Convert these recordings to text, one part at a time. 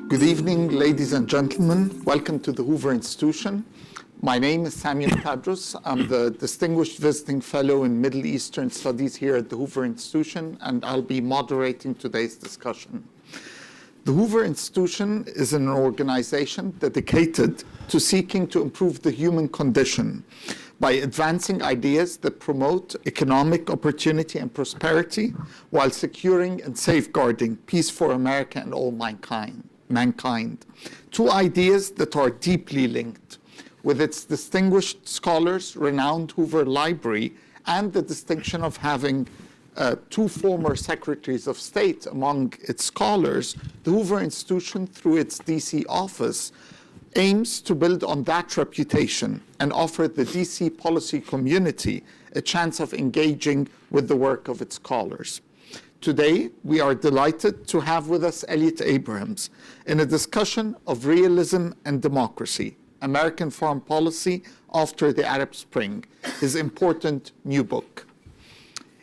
Good evening, ladies and gentlemen. Welcome to the Hoover Institution. My name is Samuel Huntington. I'm the Distinguished Visiting Fellow in Middle Eastern Studies here at the Hoover Institution, and I'll be moderating today's discussion. The Hoover Institution is an organization dedicated to seeking to improve the human condition by advancing ideas that promote economic opportunity and prosperity while securing and safeguarding peace for America and all mankind. Two ideas that are deeply linked. With its distinguished scholars, renowned Hoover Library, and the distinction of having two former secretaries of state among its scholars, the Hoover Institution, through its DC office, aims to build on that reputation and offer the DC policy community a chance of engaging with the work of its scholars. Today, we are delighted to have with us Elliot Abrams in a discussion of Realism and Democracy, American Foreign Policy After the Arab Spring, his important new book.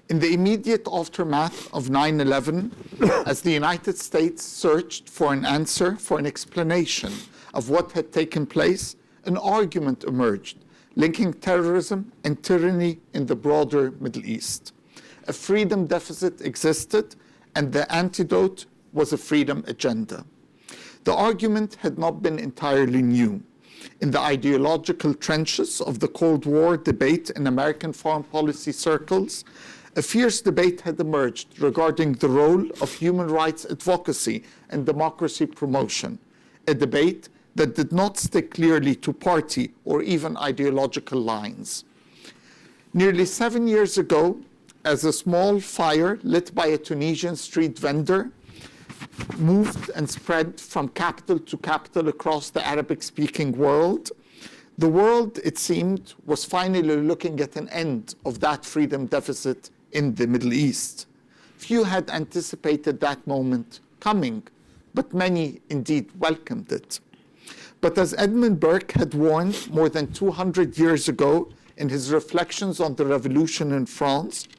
In the immediate aftermath of 9/11, as the United States searched for an answer, for an explanation of what had taken place, an argument emerged linking terrorism and tyranny in the broader Middle East. A freedom deficit existed, and the antidote was a freedom agenda. The argument had not been entirely new. In the ideological trenches of the Cold War debate in American foreign policy circles, a fierce debate had emerged regarding the role of human rights advocacy and democracy promotion, a debate that did not stick clearly to party or even ideological lines. Nearly 7 years ago, as a small fire lit by a Tunisian street vendor moved and spread from capital to capital across the Arabic-speaking world, the world, it seemed, was finally looking at an end of that freedom deficit in the Middle East. Few had anticipated that moment coming, but many indeed welcomed it. But as Edmund Burke had warned more than 200 years ago in his reflections on the revolution in France,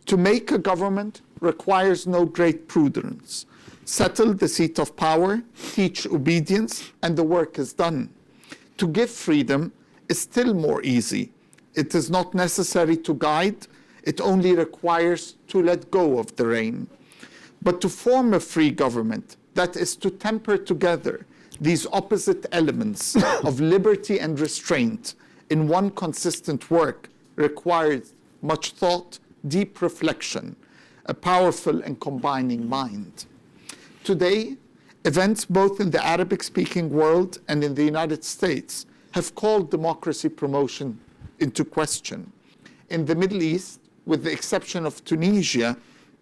to make a government requires no great prudence. Settle the seat of power, teach obedience, and the work is done. To give freedom is still more easy. It is not necessary to guide, it only requires to let go of the rein. But to form a free government, that is to temper together these opposite elements of liberty and restraint in one consistent work, requires much thought, deep reflection, a powerful and combining mind. Today, events both in the Arabic-speaking world and in the United States have called democracy promotion into question. In the Middle East, with the exception of Tunisia,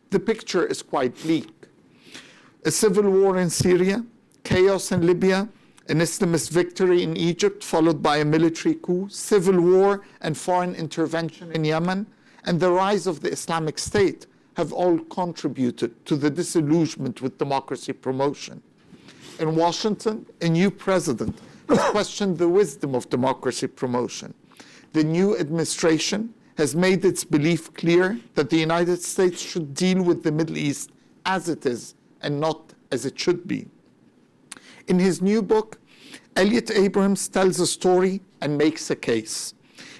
the picture is quite bleak. A civil war in Syria, chaos in Libya, an Islamist victory in Egypt followed by a military coup, civil war and foreign intervention in Yemen, and the rise of the Islamic State have all contributed to the disillusionment with democracy promotion. In Washington, a new president has questioned the wisdom of democracy promotion. The new administration has made its belief clear that the United States should deal with the Middle East as it is and not as it should be. In his new book, Elliot Abrams tells a story and makes a case.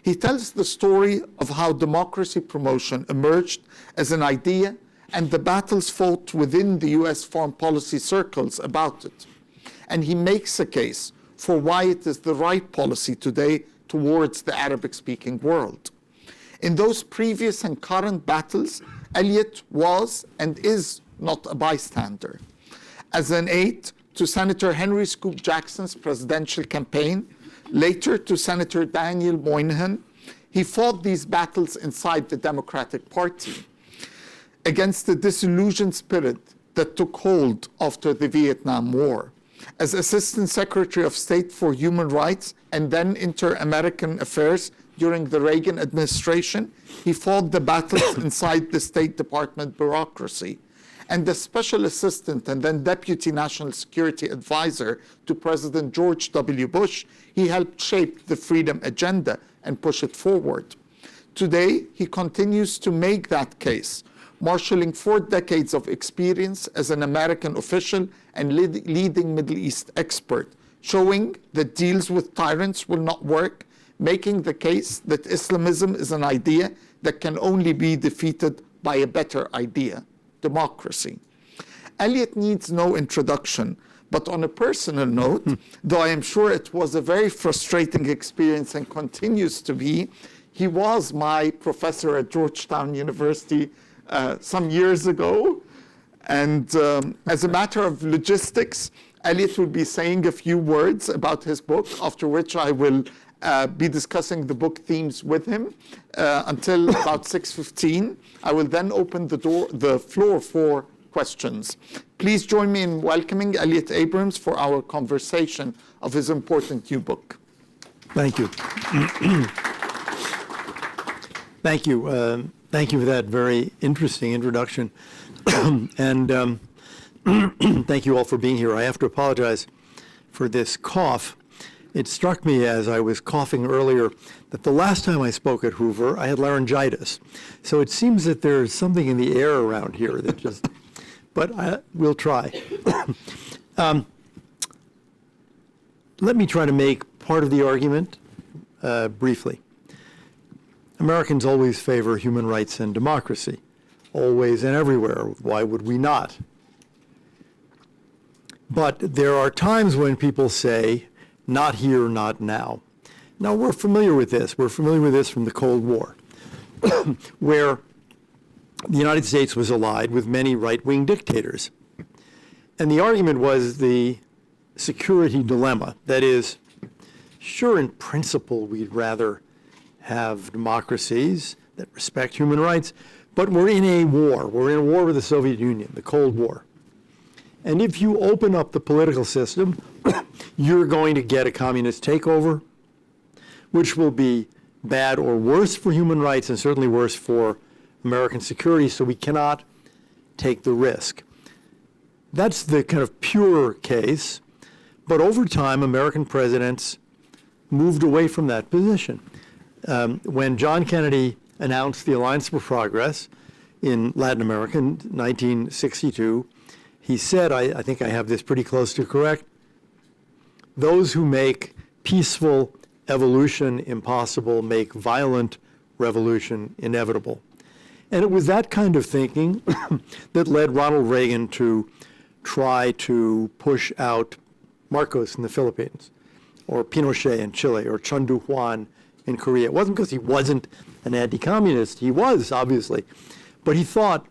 He tells the story of how democracy promotion emerged as an idea and the battles fought within the US foreign policy circles about it. And he makes a case for why it is the right policy today towards the Arabic-speaking world. In those previous and current battles, Elliot was and is not a bystander. As an aide to Senator Henry Scoop Jackson's presidential campaign, later to Senator Daniel Moynihan, he fought these battles inside the Democratic Party against the disillusioned spirit that took hold after the Vietnam War. As Assistant Secretary of State for Human Rights and then Inter-American Affairs during the Reagan administration, he fought the battles inside the State Department bureaucracy. And the Special Assistant and then Deputy National Security Advisor to President George W. Bush, he helped shape the freedom agenda and push it forward. Today, he continues to make that case. marshaling 4 decades of experience as an American official and leading Middle East expert, showing that deals with tyrants will not work, making the case that Islamism is an idea that can only be defeated by a better idea, democracy. Eliot needs no introduction, but on a personal note, though I am sure it was a very frustrating experience and continues to be, he was my professor at Georgetown University some years ago. And as a matter of logistics, Eliot will be saying a few words about his book, after which I will be discussing the book themes with him until about 6:15. I will then open the floor for questions. Please join me in welcoming Eliot Abrams for our conversation of his important new book. Thank you. Thank you. Thank you for that very interesting introduction. And thank you all for being here. I have to apologize for this cough. It struck me as I was coughing earlier that the last time I spoke at Hoover, I had laryngitis. So it seems that there's something in the air around here that just, but we'll try. Let me try to make part of the argument briefly. Americans always favor human rights and democracy, always and everywhere. Why would we not? But there are times when people say, not here, not now. Now, we're familiar with this. We're familiar with this from the Cold War, where the United States was allied with many right-wing dictators. And the argument was the security dilemma. That is, sure, in principle, we'd rather have democracies that respect human rights, but we're in a war. We're in a war with the Soviet Union, the Cold War. And if you open up the political system, you're going to get a communist takeover, which will be bad or worse for human rights and certainly worse for American security, so we cannot take the risk. That's the kind of pure case, but over time, American presidents moved away from that position. When John Kennedy announced the Alliance for Progress in Latin America in 1962, he said, I think I have this pretty close to correct, those who make peaceful evolution impossible make violent revolution inevitable. And it was that kind of thinking that led Ronald Reagan to try to push out Marcos in the Philippines, or Pinochet in Chile, or Chun Doo-hwan in Korea. It wasn't because he wasn't an anti-communist. He was, obviously. But he thought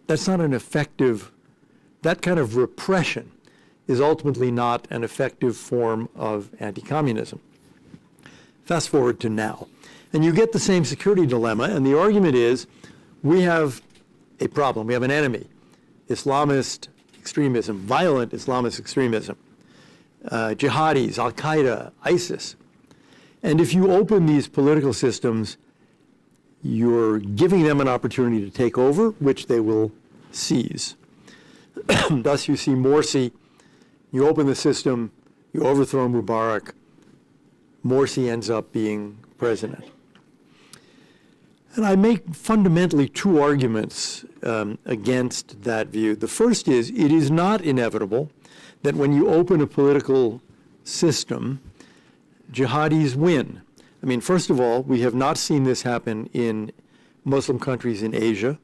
that's not an effective, that kind of repression is ultimately not an effective form of anti-communism. Fast forward to now. And you get the same security dilemma, and the argument is we have a problem. We have an enemy, Islamist extremism, violent Islamist extremism, jihadis, Al-Qaeda, ISIS. And if you open these political systems, you're giving them an opportunity to take over, which they will seize. Thus you see Morsi, you open the system, you overthrow Mubarak, Morsi ends up being president. And I make fundamentally 2 arguments against that view. The first is, it is not inevitable that when you open a political system, jihadis win. I mean, first of all, we have not seen this happen in Muslim countries in Asia.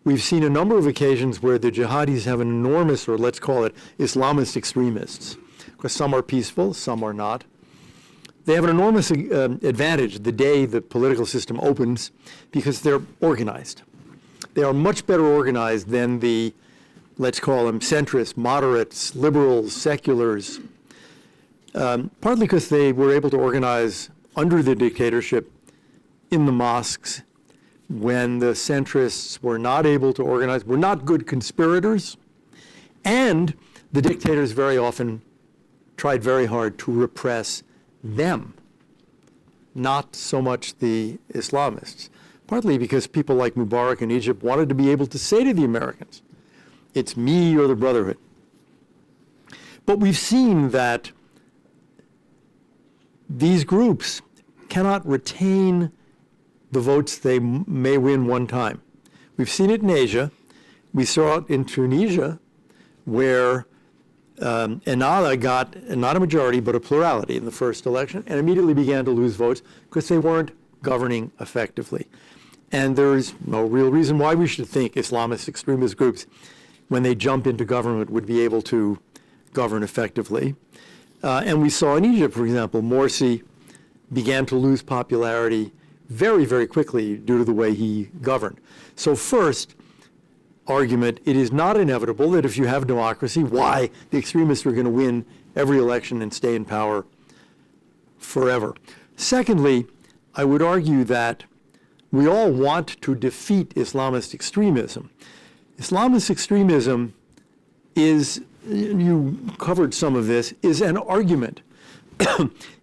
We've seen a number of occasions where the jihadis have an enormous, or let's call it Islamist extremists, because some are peaceful, some are not. They have an enormous advantage the day the political system opens because they're organized. They are much better organized than the, let's call them centrists, moderates, liberals, seculars, partly because they were able to organize under the dictatorship in the mosques when the centrists were not able to organize, were not good conspirators, and the dictators very often tried very hard to repress them, not so much the Islamists, partly because people like Mubarak in Egypt wanted to be able to say to the Americans, it's me or the Brotherhood. But we've seen that these groups cannot retain the votes they may win one time. We've seen it in Asia. We saw it in Tunisia, where Ennahda got not a majority, but a plurality in the first election, and immediately began to lose votes because they weren't governing effectively. And there is no real reason why we should think Islamist extremist groups, when they jump into government, would be able to govern effectively. And we saw in Egypt, for example, Morsi began to lose popularity very, very quickly due to the way he governed. So first argument, it is not inevitable that if you have democracy, why the extremists are going to win every election and stay in power forever. Secondly, I would argue that we all want to defeat Islamist extremism. Islamist extremism is, you covered some of this, is an argument.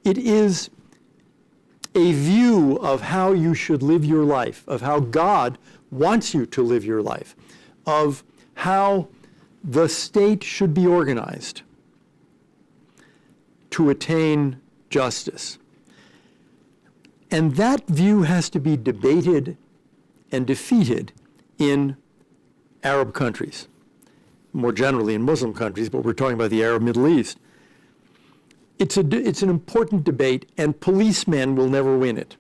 It is a view of how you should live your life, of how God wants you to live your life, of how the state should be organized to attain justice. And that view has to be debated and defeated in Arab countries, more generally in Muslim countries, but we're talking about the Arab Middle East. It's an important debate, and policemen will never win it.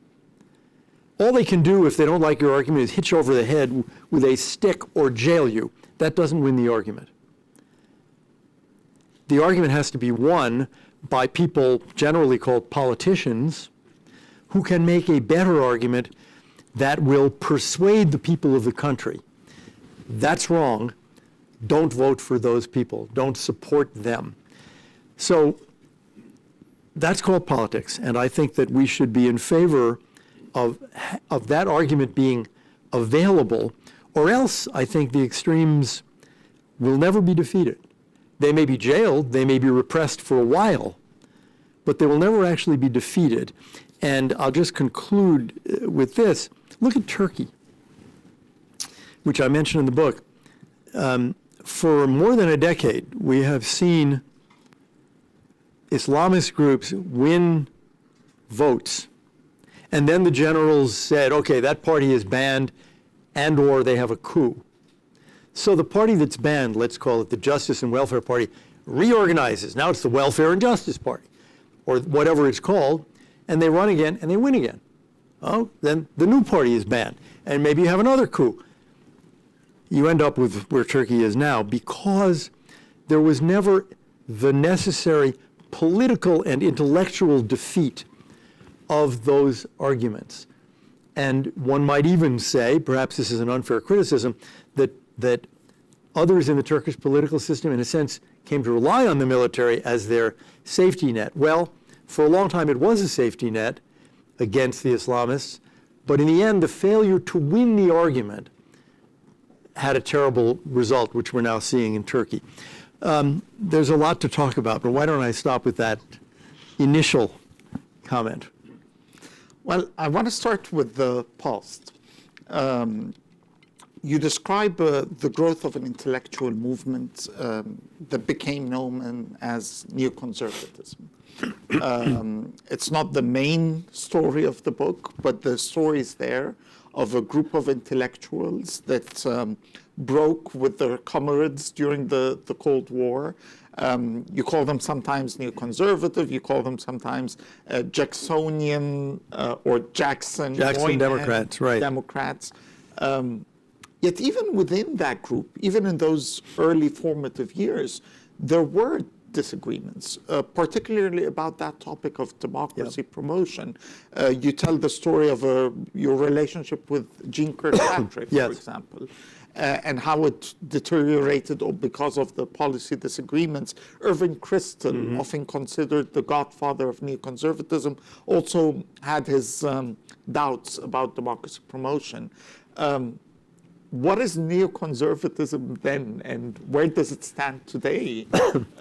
All they can do if they don't like your argument is hit you over the head with a stick or jail you. That doesn't win the argument. The argument has to be won by people generally called politicians who can make a better argument that will persuade the people of the country. That's wrong. Don't vote for those people. Don't support them. So that's called politics, and I think that we should be in favor of that argument being available, or else I think the extremes will never be defeated. They may be jailed, they may be repressed for a while, but they will never actually be defeated. And I'll just conclude with this. Look at Turkey, which I mentioned in the book. For more than a decade, we have seen Islamist groups win votes. And then the generals said, okay, that party is banned, and or they have a coup. So the party that's banned, let's call it the Justice and Welfare Party, reorganizes. Now it's the Welfare and Justice Party, or whatever it's called, and they run again and they win again. Oh, then the new party is banned, and maybe you have another coup. You end up with where Turkey is now because there was never the necessary political and intellectual defeat of those arguments. And one might even say, perhaps this is an unfair criticism, that others in the Turkish political system, in a sense, came to rely on the military as their safety net. Well, for a long time it was a safety net against the Islamists, but in the end, the failure to win the argument had a terrible result, which we're now seeing in Turkey. There's a lot to talk about, but why don't I stop with that initial comment? Well, I want to start with the past. You describe the growth of an intellectual movement that became known as neoconservatism. It's not the main story of the book, but the story is there of a group of intellectuals that broke with their comrades during the Cold War. You call them sometimes neoconservative, you call them sometimes Jacksonian or Jackson Democrats, right. Democrats. Yet even within that group, even in those early formative years, there were disagreements, particularly about that topic of democracy promotion. You tell the story of your relationship with Jeane Kirkpatrick, yes. for example, and how it deteriorated because of the policy disagreements. Irving Kristol, often considered the godfather of neoconservatism, also had his doubts about democracy promotion. What is neoconservatism then, and where does it stand today?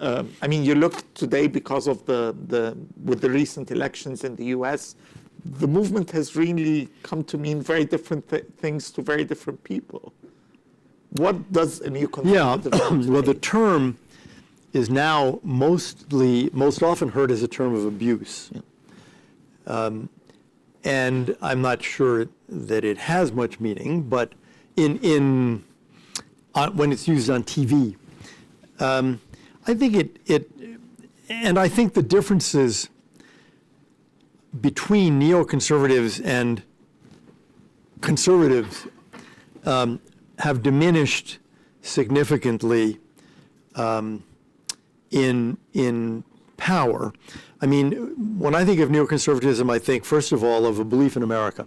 I mean, you look today because of with the recent elections in the U.S., the movement has really come to mean very different things to very different people. What does a neoconservative mean? Well, the term is now most often heard as a term of abuse. Yeah. And I'm not sure that it has much meaning, but when it's used on TV. I think and I think the differences between neoconservatives and conservatives have diminished significantly in power. I mean, when I think of neoconservatism, I think, first of all, of a belief in America,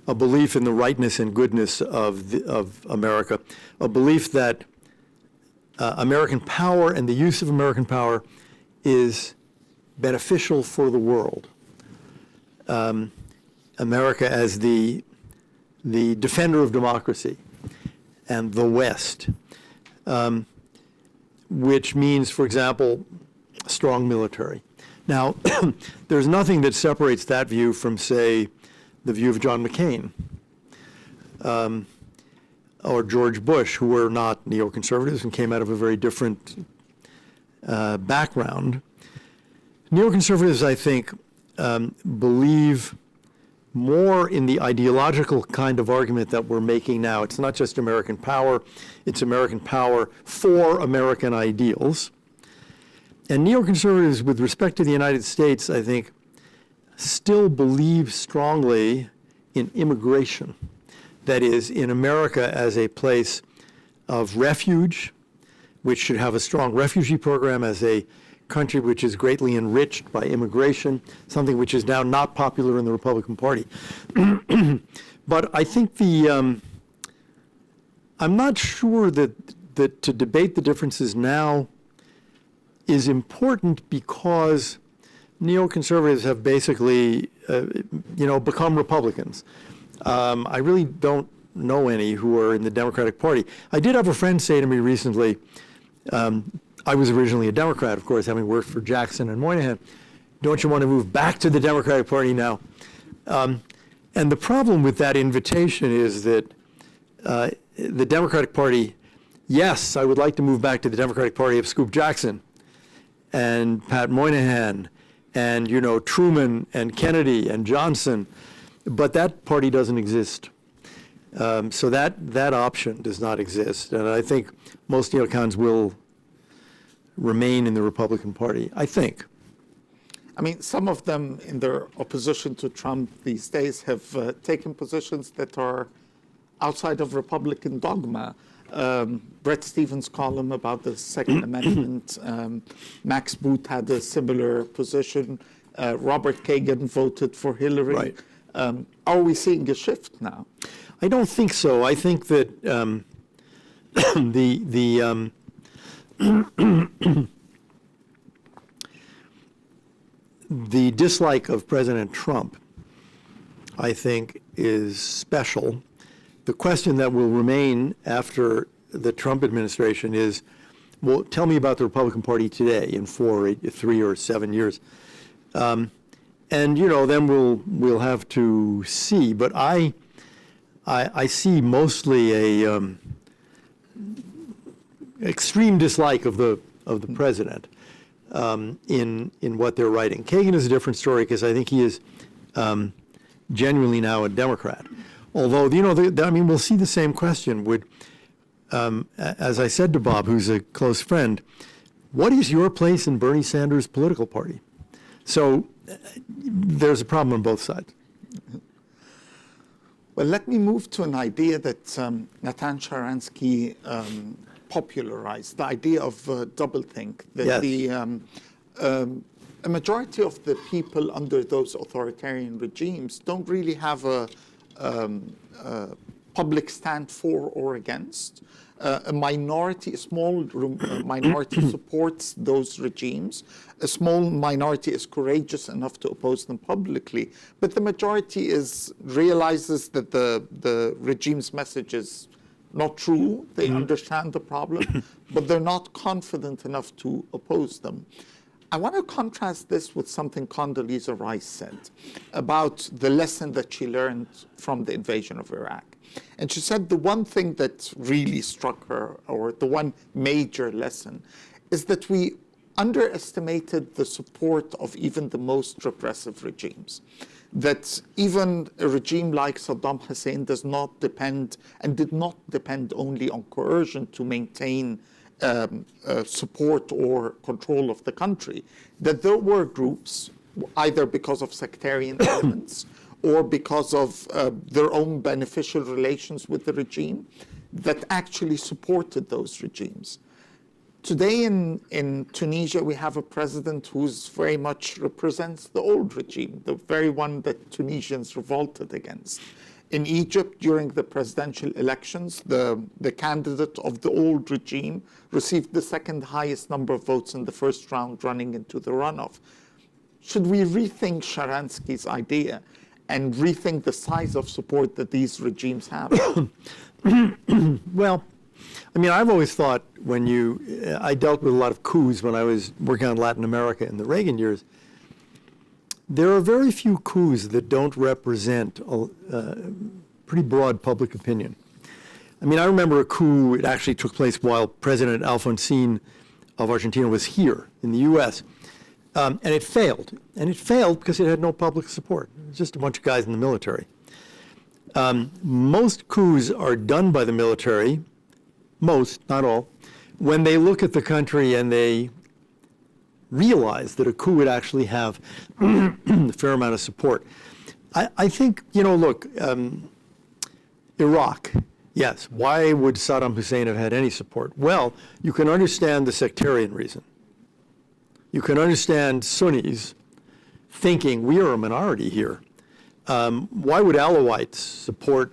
a belief in the rightness and goodness of America, a belief that American power and the use of American power is beneficial for the world. America as the defender of democracy and the West, which means, for example, a strong military. Now, there's nothing that separates that view from, say, the view of John McCain or George Bush, who were not neoconservatives and came out of a very different background. Neoconservatives, I think, believe more in the ideological kind of argument that we're making now. It's not just American power, it's American power for American ideals. And neoconservatives, with respect to the United States, I think, still believe strongly in immigration. That is, in America as a place of refuge, which should have a strong refugee program, as a country which is greatly enriched by immigration, something which is now not popular in the Republican Party. But I think I'm not sure that to debate the differences now is important, because neoconservatives have basically, become Republicans. I really don't know any who are in the Democratic Party. I did have a friend say to me recently, I was originally a Democrat, of course, having worked for Jackson and Moynihan. Don't you want to move back to the Democratic Party now? And the problem with that invitation is that the Democratic Party, yes, I would like to move back to the Democratic Party of Scoop Jackson and Pat Moynihan and, Truman and Kennedy and Johnson, but that party doesn't exist. So that option does not exist. And I think most neocons will remain in the Republican Party, I think. I mean, some of them in their opposition to Trump these days have taken positions that are outside of Republican dogma. Bret Stephens' column about the Second Amendment, Max Boot had a similar position. Robert Kagan voted for Hillary. Right. Are we seeing a shift now? I don't think so. I think that the dislike of President Trump, I think, is special. The question that will remain after the Trump administration is, well, tell me about the Republican Party today in 3 or 7 years. And, then we'll have to see. But I see mostly a extreme dislike of the president in what they're writing. Kagan is a different story, because I think he is genuinely now a Democrat. Although, we'll see the same question. As I said to Bob, who's a close friend, what is your place in Bernie Sanders' political party? So there's a problem on both sides. Well, let me move to an idea that Natan Sharansky popularized, the idea of doublethink, that Yes. A majority of the people under those authoritarian regimes don't really have a public stand for or against. A small minority supports those regimes. A small minority is courageous enough to oppose them publicly. But the majority realizes that the regime's message is not true. They understand the problem, but they're not confident enough to oppose them. I want to contrast this with something Condoleezza Rice said about the lesson that she learned from the invasion of Iraq. And she said the one thing that really struck her, or the one major lesson, is that we underestimated the support of even the most repressive regimes. that even a regime like Saddam Hussein does not depend and did not depend only on coercion to maintain support or control of the country, that there were groups, either because of sectarian elements or because of their own beneficial relations with the regime, that actually supported those regimes. Today in Tunisia, we have a president who's very much represents the old regime, the very one that Tunisians revolted against. In Egypt, during the presidential elections, the candidate of the old regime received the second highest number of votes in the first round running into the runoff. Should we rethink Sharansky's idea and rethink the size of support that these regimes have? Well, I mean, I've always thought I dealt with a lot of coups when I was working on Latin America in the Reagan years. There are very few coups that don't represent pretty broad public opinion. I mean, I remember a coup, it actually took place while President Alfonsín of Argentina was here in the US, and it failed. And it failed because it had no public support. It was just a bunch of guys in the military. Most coups are done by the military, most, not all, when they look at the country and they realize that a coup would actually have a fair amount of support. I think, look, Iraq, yes, why would Saddam Hussein have had any support? Well, you can understand the sectarian reason. You can understand Sunnis thinking, we are a minority here. Why would Alawites support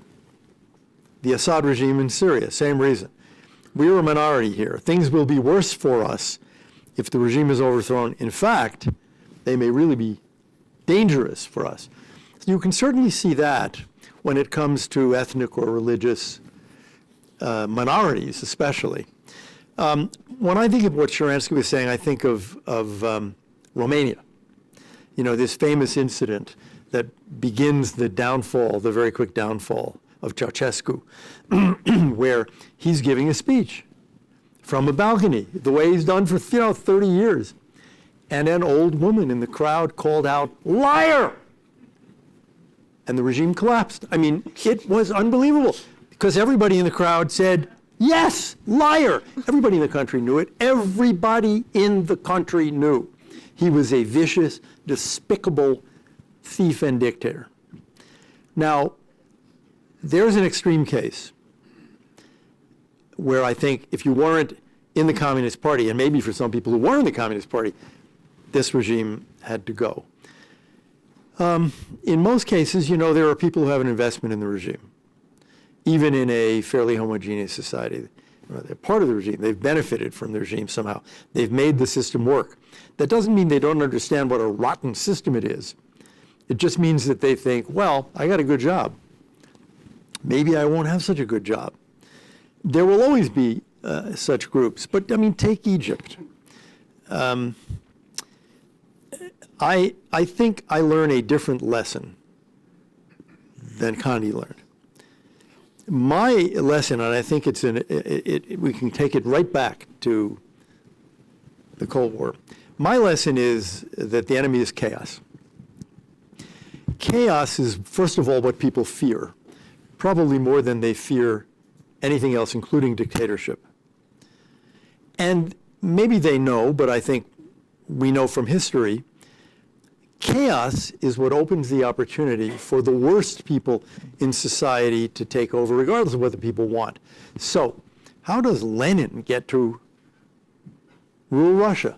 the Assad regime in Syria? Same reason. We are a minority here. Things will be worse for us if the regime is overthrown. In fact, they may really be dangerous for us. So you can certainly see that when it comes to ethnic or religious minorities, especially. When I think of what Sharansky was saying, I think of Romania. This famous incident that begins the downfall, the very quick downfall of Ceausescu, where he's giving a speech from a balcony, the way he's done for 30 years. And an old woman in the crowd called out, "Liar!" And the regime collapsed. I mean, it was unbelievable because everybody in the crowd said, "Yes, liar!" Everybody in the country knew it. Everybody in the country knew he was a vicious, despicable thief and dictator. Now, there's an extreme case where I think if you weren't in the Communist Party, and maybe for some people who were in the Communist Party, this regime had to go. In most cases, there are people who have an investment in the regime, even in a fairly homogeneous society. They're part of the regime. They've benefited from the regime somehow. They've made the system work. That doesn't mean they don't understand what a rotten system it is. It just means that they think, well, I got a good job. Maybe I won't have such a good job. There will always be such groups. But, I mean, take Egypt. I think I learn a different lesson than Condi learned. My lesson, and I think we can take it right back to the Cold War. My lesson is that the enemy is chaos. Chaos is, first of all, what people fear, probably more than they fear anything else, including dictatorship. And maybe they know, but I think we know from history, chaos is what opens the opportunity for the worst people in society to take over, regardless of what the people want. So, how does Lenin get to rule Russia?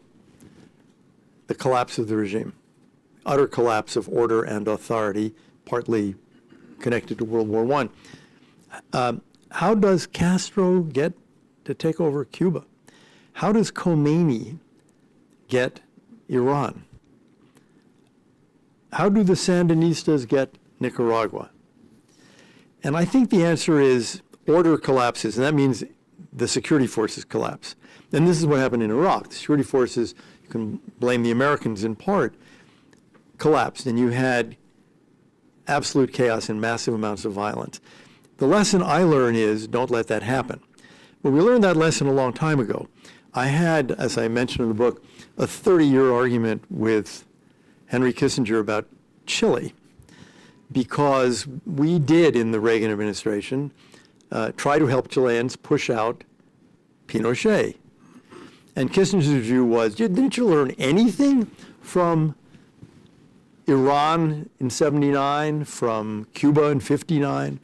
The collapse of the regime. Utter collapse of order and authority, partly connected to World War I. How does Castro get to take over Cuba? How does Khomeini get Iran? How do the Sandinistas get Nicaragua? And I think the answer is order collapses, and that means the security forces collapse. And this is what happened in Iraq. The security forces, you can blame the Americans in part, collapsed, and you had absolute chaos and massive amounts of violence. The lesson I learn is don't let that happen. Well, we learned that lesson a long time ago. I had, as I mentioned in the book, a 30-year argument with Henry Kissinger about Chile. because we did, in the Reagan administration, try to help Chileans push out Pinochet. And Kissinger's view was, didn't you learn anything from Iran in 79, from Cuba in 59?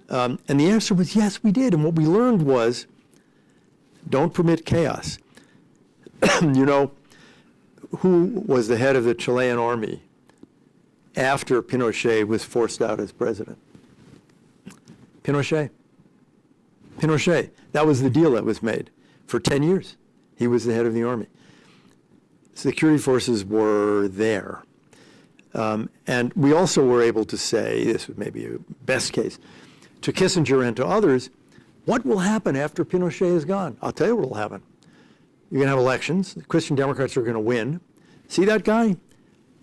And the answer was, yes, we did. And what we learned was, don't permit chaos. You know, who was the head of the Chilean army after Pinochet was forced out as president? Pinochet. Pinochet. That was the deal that was made. For 10 years, he was the head of the army. Security forces were there. And we also were able to say, this was maybe a best case, to Kissinger and to others, what will happen after Pinochet is gone? I'll tell you what will happen. You're going to have elections. The Christian Democrats are going to win. See that guy?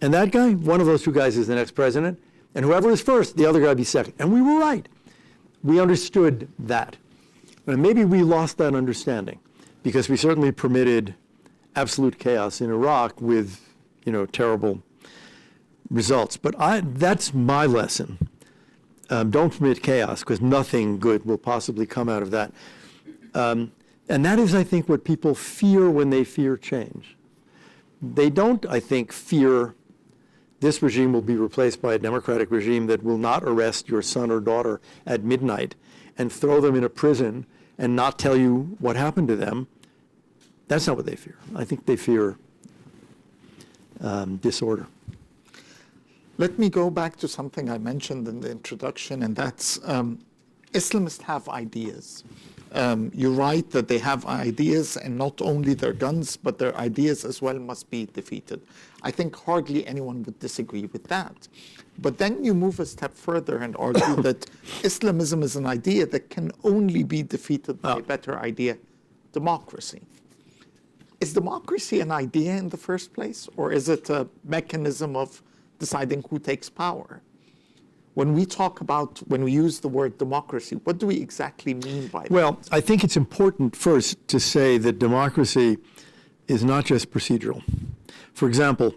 And that guy? One of those two guys is the next president. And whoever is first, the other guy will be second. And we were right. We understood that. And maybe we lost that understanding because we certainly permitted absolute chaos in Iraq with, terrible results. But that's my lesson. Don't permit chaos because nothing good will possibly come out of that. And that is, I think, what people fear when they fear change. They don't, I think, fear this regime will be replaced by a democratic regime that will not arrest your son or daughter at midnight and throw them in a prison and not tell you what happened to them. That's not what they fear. I think they fear disorder. Let me go back to something I mentioned in the introduction, and that's Islamists have ideas. You're right that they have ideas, and not only their guns, but their ideas as well must be defeated. I think hardly anyone would disagree with that. But then you move a step further and argue that Islamism is an idea that can only be defeated by a better idea, democracy. Is democracy an idea in the first place, or is it a mechanism of deciding who takes power? When we use the word democracy, what do we exactly mean by that? Well, I think it's important first to say that democracy is not just procedural. For example,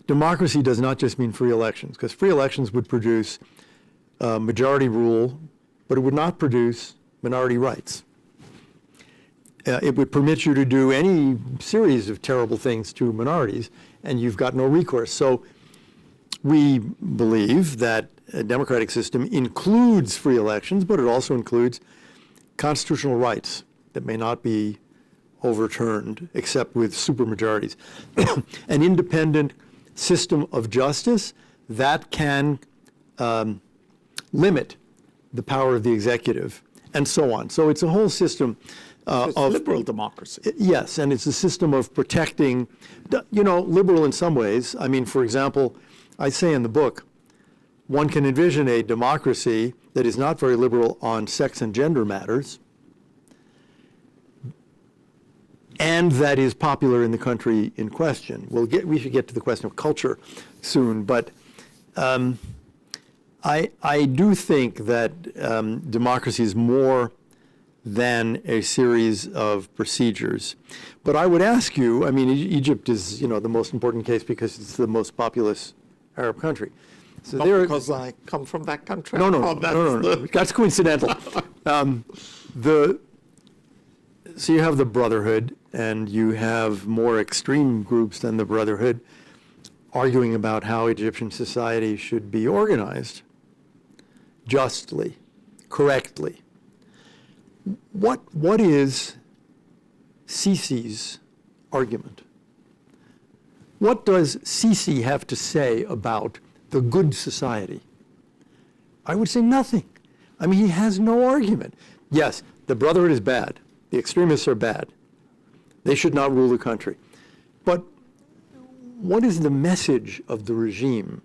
democracy does not just mean free elections, because free elections would produce majority rule, but it would not produce minority rights. It would permit you to do any series of terrible things to minorities, and you've got no recourse. So we believe that a democratic system includes free elections, but it also includes constitutional rights that may not be overturned except with supermajorities. An independent system of justice that can limit the power of the executive, and so on. So it's a whole system of liberal democracy. Yes, and it's a system of protecting, liberal in some ways. I mean, for example, I say in the book, one can envision a democracy that is not very liberal on sex and gender matters, and that is popular in the country in question. We should get to the question of culture soon, but I do think that democracy is more than a series of procedures. But I would ask you, I mean, Egypt is, the most important case because it's the most populous Arab country. So Not because I come from that country. No. That's coincidental. So you have the Brotherhood, and you have more extreme groups than the Brotherhood arguing about how Egyptian society should be organized justly, correctly. What is Sisi's argument? What does Sisi have to say about the good society? I would say nothing. I mean, he has no argument. Yes, the Brotherhood is bad. The extremists are bad. They should not rule the country. But what is the message of the regime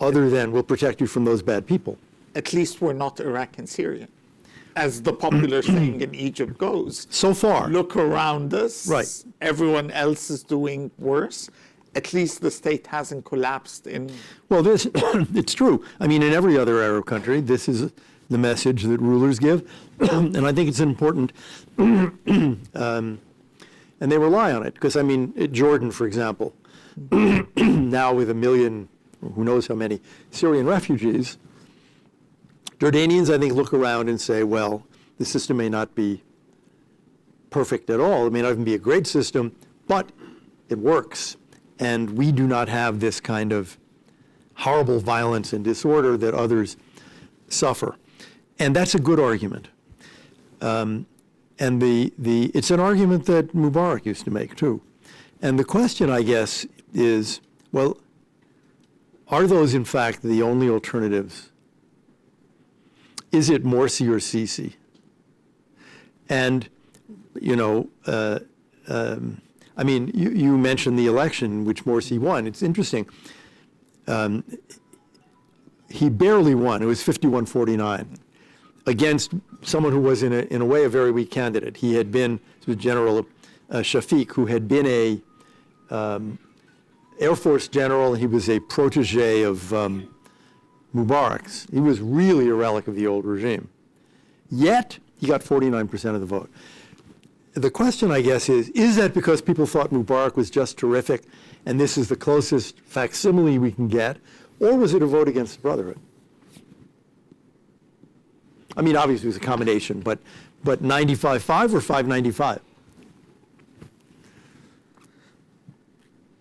other than we'll protect you from those bad people? At least we're not Iraq and Syria, as the popular saying in Egypt goes. So far. Look around us. Right. Everyone else is doing worse. At least the state hasn't collapsed in... Well, it's true. I mean, in every other Arab country, this is the message that rulers give. And I think it's important, and they rely on it. Because, I mean, Jordan, for example, now with 1 million who knows how many, Syrian refugees, Jordanians, I think, look around and say, well, the system may not be perfect at all. It may not even be a great system, but it works. And we do not have this kind of horrible violence and disorder that others suffer. And that's a good argument. And it's an argument that Mubarak used to make, too. And the question, I guess, is, well, are those, in fact, the only alternatives? Is it Morsi or Sisi? And, I mean, you mentioned the election, which Morsi won. It's interesting. He barely won. It was 51-49 against someone who was, in a way, a very weak candidate. He had been, it was General Shafiq, who had been a Air Force general. He was a protege of Mubarak's. He was really a relic of the old regime. Yet, he got 49% of the vote. The question, I guess, is that because people thought Mubarak was just terrific and this is the closest facsimile we can get, or was it a vote against the Brotherhood? I mean, obviously it was a combination, but 95-5 or 595?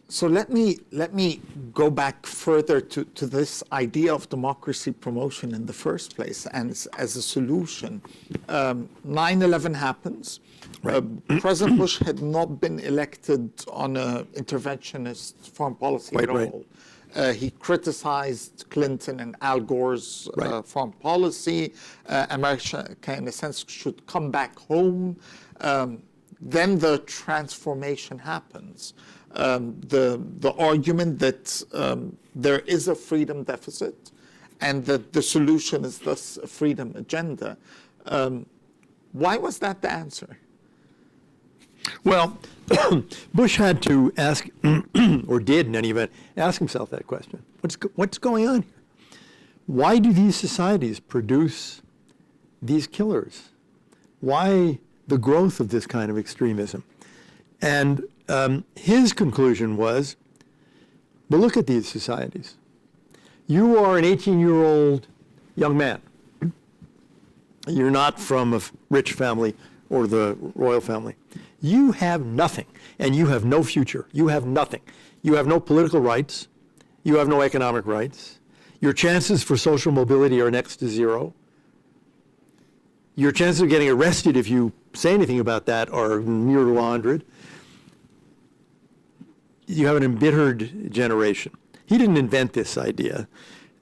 So let me go back further to this idea of democracy promotion in the first place and as a solution. 9/11 happens. Right. President Bush had not been elected on an interventionist foreign policy at all. He criticized Clinton and Al Gore's foreign policy. America, in a sense, should come back home. Then the transformation happens. The argument that there is a freedom deficit and that the solution is thus a freedom agenda. Why was that the answer? Well, Bush had to ask, or did in any event, ask himself that question. What's going on here? Why do these societies produce these killers? Why the growth of this kind of extremism? And his conclusion was, well, look at these societies. You are an 18-year-old young man. You're not from a rich family or the royal family. You have nothing, and you have no future. You have nothing. You have no political rights. You have no economic rights. Your chances for social mobility are next to zero. Your chances of getting arrested if you say anything about that are near to 100. You have an embittered generation. He didn't invent this idea.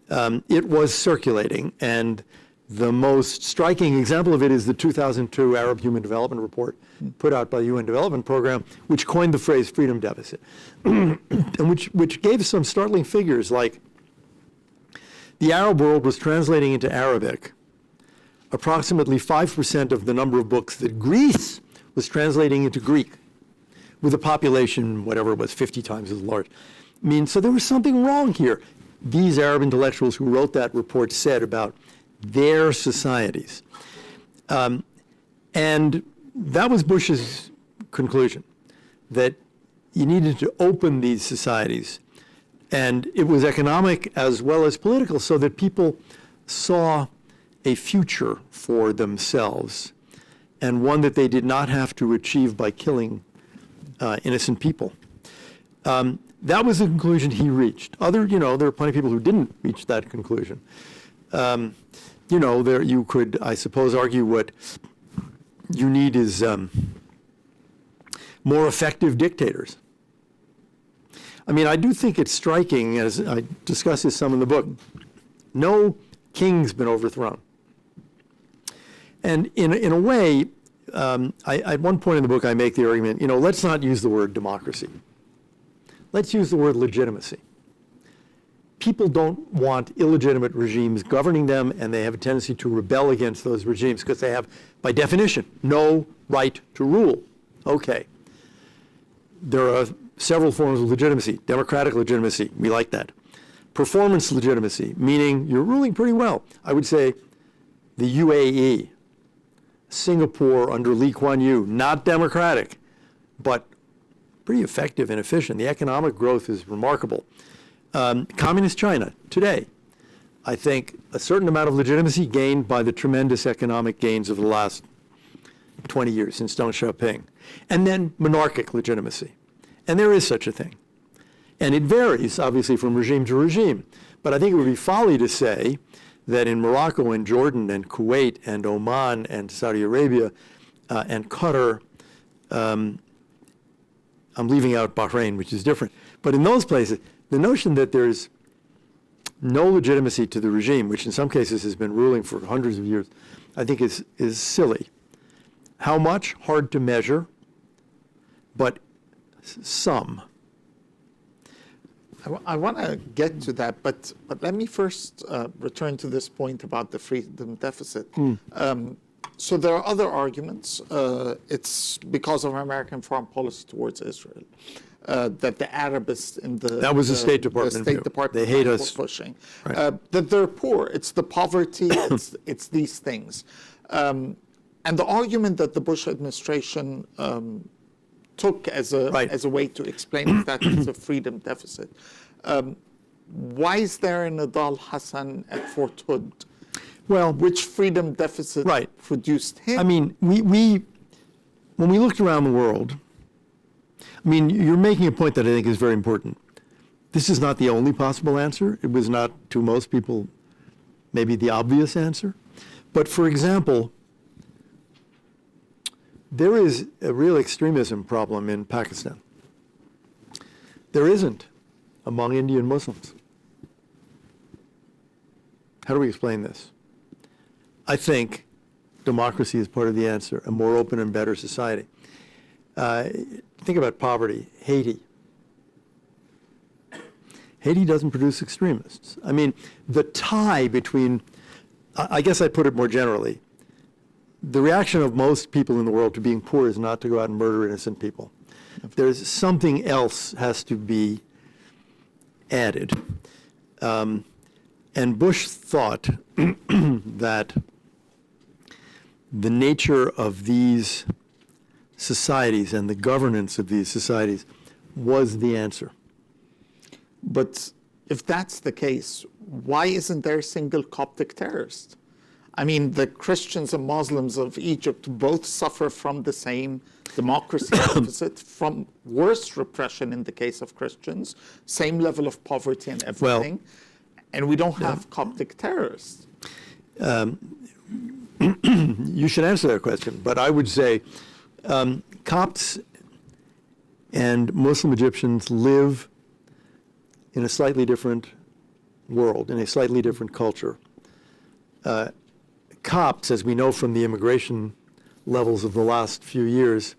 It was circulating, and the most striking example of it is the 2002 Arab Human Development Report put out by the UN Development Program, which coined the phrase freedom deficit, and which gave some startling figures, like the Arab world was translating into Arabic approximately 5% of the number of books that Greece was translating into Greek, with a population, whatever it was, 50 times as large. I mean, so there was something wrong here. These Arab intellectuals who wrote that report said about their societies. And that was Bush's conclusion, that you needed to open these societies. And it was economic as well as political, so that people saw a future for themselves, and one that they did not have to achieve by killing innocent people. That was the conclusion he reached. There are plenty of people who didn't reach that conclusion. You could, I suppose, argue what you need is more effective dictators. I mean, I do think it's striking, as I discuss this some in the book, no king's been overthrown. And in a way, at one point in the book I make the argument, let's not use the word democracy. Let's use the word legitimacy. People don't want illegitimate regimes governing them, and they have a tendency to rebel against those regimes because they have, by definition, no right to rule. Okay. There are several forms of legitimacy. Democratic legitimacy, we like that. Performance legitimacy, meaning you're ruling pretty well. I would say the UAE, Singapore under Lee Kuan Yew, not democratic, but pretty effective and efficient. The economic growth is remarkable. Communist China today, I think a certain amount of legitimacy gained by the tremendous economic gains of the last 20 years since Deng Xiaoping, and then monarchic legitimacy. And there is such a thing. And it varies, obviously, from regime to regime. But I think it would be folly to say that in Morocco and Jordan and Kuwait and Oman and Saudi Arabia and Qatar, I'm leaving out Bahrain, which is different. But in those places, the notion that there's no legitimacy to the regime, which in some cases has been ruling for hundreds of years, I think is silly. How much? Hard to measure, but some. I want to get to that, but let me first return to this point about the freedom deficit. So there are other arguments. It's because of American foreign policy towards Israel that the Arabists in the that was the State Department. The State Department they hate us pushing right. That they're poor. It's the poverty. it's these things, and the argument that the Bush administration took as a way to explain that it's a freedom deficit. Why is there an Adal Hassan at Fort Hood? Well, which freedom deficit produced him? I mean, when we looked around the world, I mean, you're making a point that I think is very important. This is not the only possible answer. It was not, to most people, maybe the obvious answer. But for example, there is a real extremism problem in Pakistan. There isn't among Indian Muslims. How do we explain this? I think democracy is part of the answer, a more open and better society. Think about poverty. Haiti. Haiti doesn't produce extremists. I mean, the tie between, I guess I'd put it more generally, the reaction of most people in the world to being poor is not to go out and murder innocent people. There's something else has to be added. And Bush thought that the nature of these societies and the governance of these societies was the answer. But if that's the case, why isn't there a single Coptic terrorist? I mean, the Christians and Muslims of Egypt both suffer from the same democracy deficit, from worse repression in the case of Christians, same level of poverty and everything, and we don't have Coptic terrorists. You should answer that question, but I would say Copts and Muslim Egyptians live in a slightly different world, in a slightly different culture. Copts, as we know from the immigration levels of the last few years,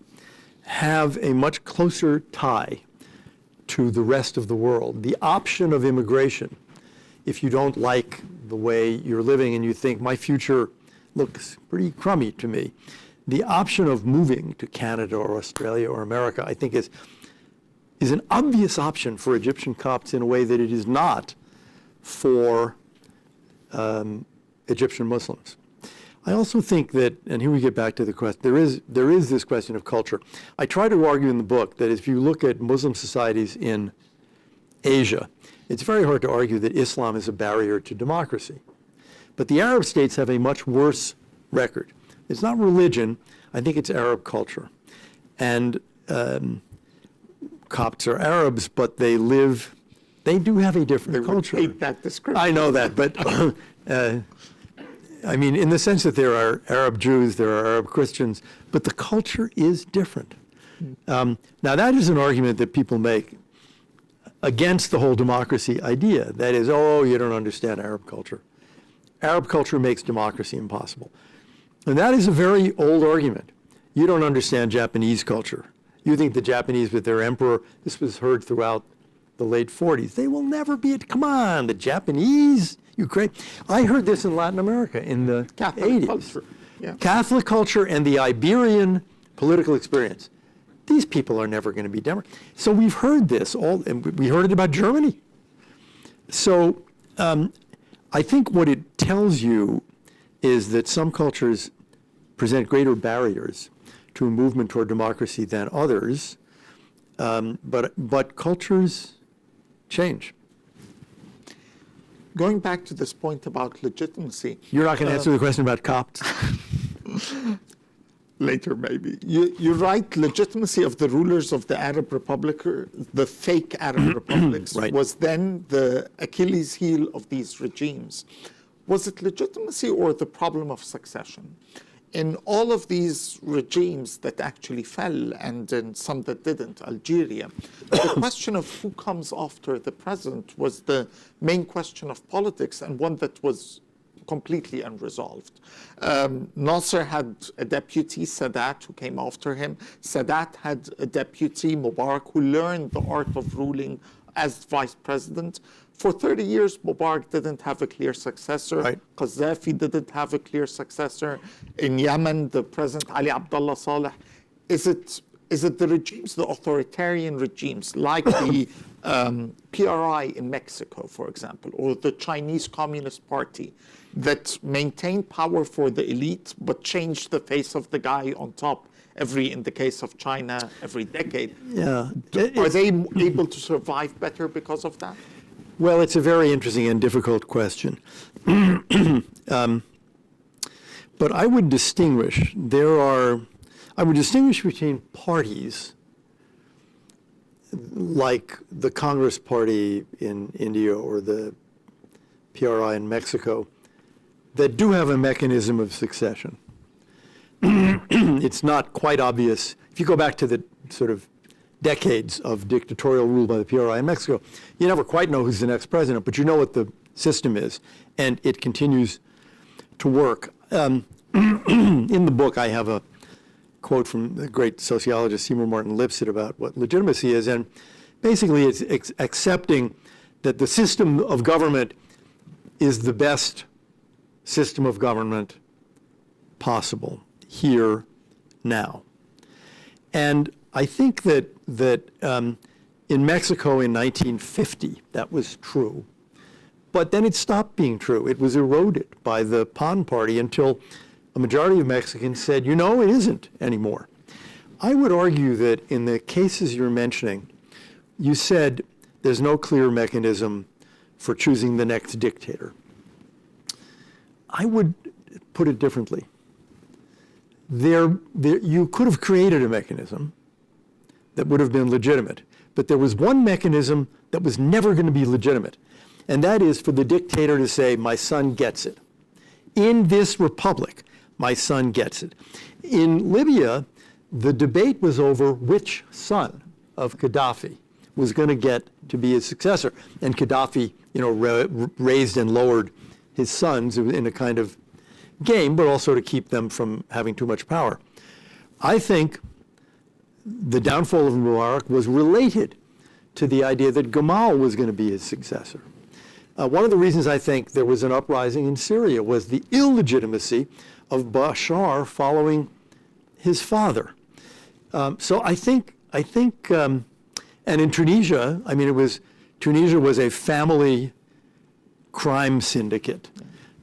have a much closer tie to the rest of the world. The option of immigration, if you don't like the way you're living and you think my future looks pretty crummy to me, the option of moving to Canada or Australia or America, I think is an obvious option for Egyptian Copts in a way that it is not for Egyptian Muslims. I also think that, and here we get back to the question, there is this question of culture. I try to argue in the book that if you look at Muslim societies in Asia, it's very hard to argue that Islam is a barrier to democracy. But the Arab states have a much worse record. It's not religion, I think it's Arab culture. And Copts are Arabs, but they do have a different culture. Hate that description. I know that, but I mean, in the sense that there are Arab Jews, there are Arab Christians, but the culture is different. Now, that is an argument that people make against the whole democracy idea. That is, oh, you don't understand Arab culture. Arab culture makes democracy impossible. And that is a very old argument. You don't understand Japanese culture. You think the Japanese with their emperor, this was heard throughout the late 40s. They will never be, come on, the Japanese, Ukraine. I heard this in Latin America in the Catholic 80s. culture. Yeah. Catholic culture and the Iberian political experience. These people are never going to be Democrats. So we've heard this, and we heard it about Germany. So I think what it tells you is that some cultures present greater barriers to a movement toward democracy than others, but cultures change. Going back to this point about legitimacy. You're not going to answer the question about Copts? Later, maybe. You write legitimacy of the rulers of the Arab Republic, the fake Arab republics, Right. was then the Achilles heel of these regimes. Was it legitimacy or the problem of succession? In all of these regimes that actually fell, and in some that didn't, Algeria, the question of who comes after the president was the main question of politics, and one that was completely unresolved. Nasser had a deputy, Sadat, who came after him. Sadat had a deputy, Mubarak, who learned the art of ruling as vice president. For 30 years, Mubarak didn't have a clear successor. Right. Qaddafi didn't have a clear successor. In Yemen, the president, Ali Abdullah Saleh. Is it the regimes, the authoritarian regimes, like the PRI in Mexico, for example, or the Chinese Communist Party, that maintain power for the elite, but change the face of the guy on top in the case of China, every decade? Yeah. Are they able to survive better because of that? Well, it's a very interesting and difficult question. But I would distinguish. I would distinguish between parties like the Congress Party in India or the PRI in Mexico that do have a mechanism of succession. It's not quite obvious. If you go back to the sort of decades of dictatorial rule by the PRI in Mexico, you never quite know who's the next president, but you know what the system is, and it continues to work. In the book, I have a quote from the great sociologist Seymour Martin Lipset about what legitimacy is, and basically it's accepting that the system of government is the best system of government possible here, now. And I think that in Mexico in 1950, that was true. But then it stopped being true. It was eroded by the PAN party until a majority of Mexicans said, you know, it isn't anymore. I would argue that in the cases you're mentioning, you said there's no clear mechanism for choosing the next dictator. I would put it differently. You could have created a mechanism that would have been legitimate, but there was one mechanism that was never going to be legitimate, and that is for the dictator to say, my son gets it. In this republic, my son gets it. In Libya, the debate was over which son of Gaddafi was going to get to be his successor, and Gaddafi, raised and lowered his sons in a kind of game, but also to keep them from having too much power. I think the downfall of Mubarak was related to the idea that Gamal was going to be his successor. One of the reasons I think there was an uprising in Syria was the illegitimacy of Bashar following his father. So I think, and in Tunisia, Tunisia was a family crime syndicate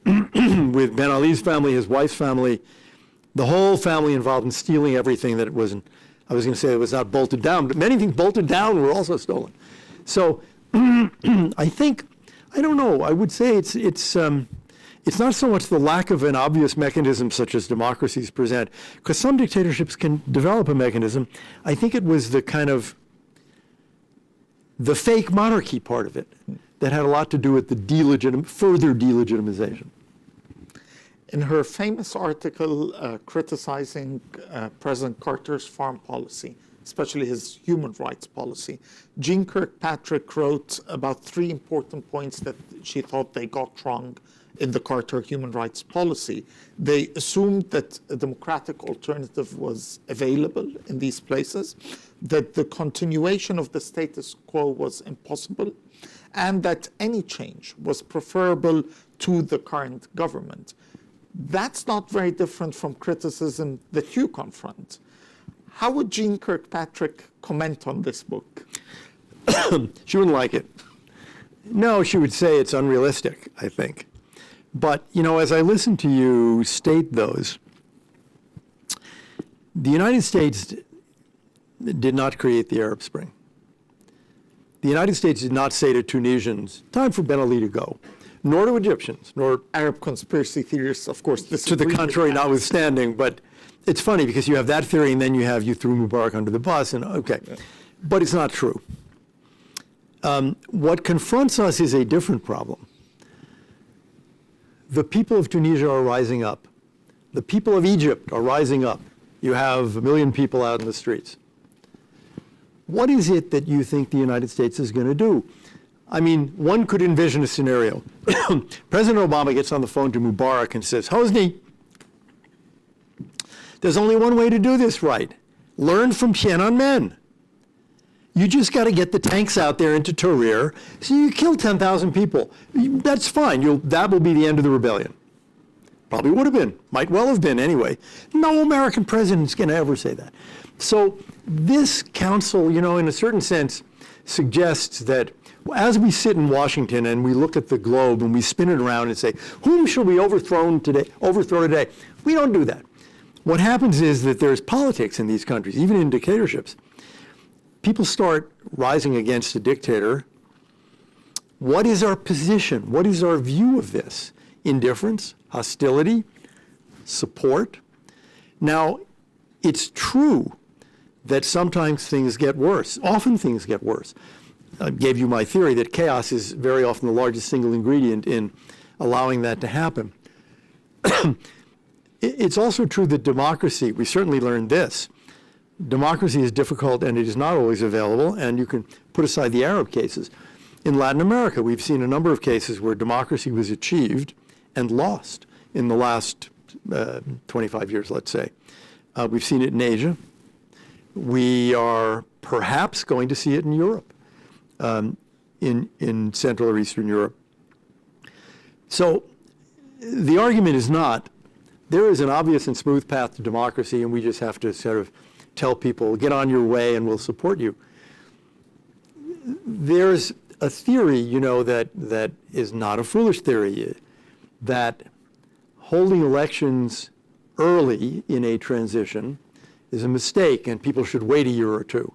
with Ben Ali's family, his wife's family, the whole family involved in stealing everything that it wasn't. I was going to say it was not bolted down, but many things bolted down were also stolen. So I don't know. I would say it's not so much the lack of an obvious mechanism such as democracies present, because some dictatorships can develop a mechanism. I think it was the kind of the fake monarchy part of it that had a lot to do with the further delegitimization. In her famous article criticizing President Carter's foreign policy, especially his human rights policy, Jean Kirkpatrick wrote about 3 important points that she thought they got wrong in the Carter human rights policy. They assumed that a democratic alternative was available in these places, that the continuation of the status quo was impossible, and that any change was preferable to the current government. That's not very different from criticism that you confront. How would Jean Kirkpatrick comment on this book? She wouldn't like it. No, she would say it's unrealistic, I think. But, as I listen to you state those, the United States did not create the Arab Spring. The United States did not say to Tunisians, time for Ben Ali to go. nor do Egyptians, nor Arab conspiracy theorists, of course, to the contrary notwithstanding. But it's funny because you have that theory and then you threw Mubarak under the bus, and okay. Yeah. But it's not true. What confronts us is a different problem. The people of Tunisia are rising up. The people of Egypt are rising up. You have 1 million people out in the streets. What is it that you think the United States is going to do? I mean, one could envision a scenario. President Obama gets on the phone to Mubarak and says, Hosni, there's only one way to do this right. Learn from Tiananmen. You just got to get the tanks out there into Tahrir, so you kill 10,000 people. That's fine. That will be the end of the rebellion. Probably would have been. Might well have been anyway. No American president's going to ever say that. So this council, in a certain sense, suggests that as we sit in Washington and we look at the globe and we spin it around and say, whom shall we overthrow today? We don't do that. What happens is that there's politics in these countries, even in dictatorships. People start rising against a dictator. What is our position? What is our view of this? Indifference, hostility, support. Now, it's true that sometimes things get worse. Often things get worse. I gave you my theory that chaos is very often the largest single ingredient in allowing that to happen. It's also true that democracy, we certainly learned this, democracy is difficult and it is not always available, and you can put aside the Arab cases. In Latin America, we've seen a number of cases where democracy was achieved and lost in the last 25 years, let's say. We've seen it in Asia. We are perhaps going to see it in Europe, in Central or Eastern Europe. So the argument is not, there is an obvious and smooth path to democracy and we just have to sort of tell people, get on your way and we'll support you. There's a theory, that is not a foolish theory, that holding elections early in a transition is a mistake and people should wait a year or two.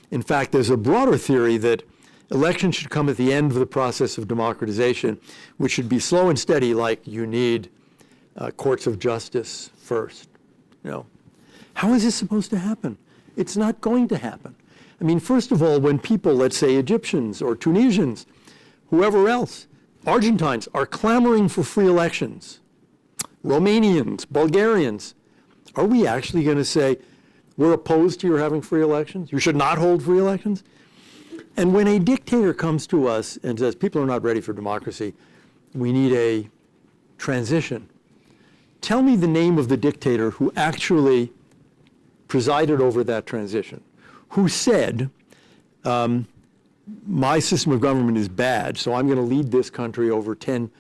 In fact, there's a broader theory that elections should come at the end of the process of democratization, which should be slow and steady, like you need courts of justice first. How is this supposed to happen? It's not going to happen. I mean, first of all, when people, let's say Egyptians or Tunisians, whoever else, Argentines are clamoring for free elections, Romanians, Bulgarians, are we actually going to say, we're opposed to your having free elections? You should not hold free elections? And when a dictator comes to us and says, people are not ready for democracy, we need a transition, tell me the name of the dictator who actually presided over that transition, who said, my system of government is bad, so I'm going to lead this country over 10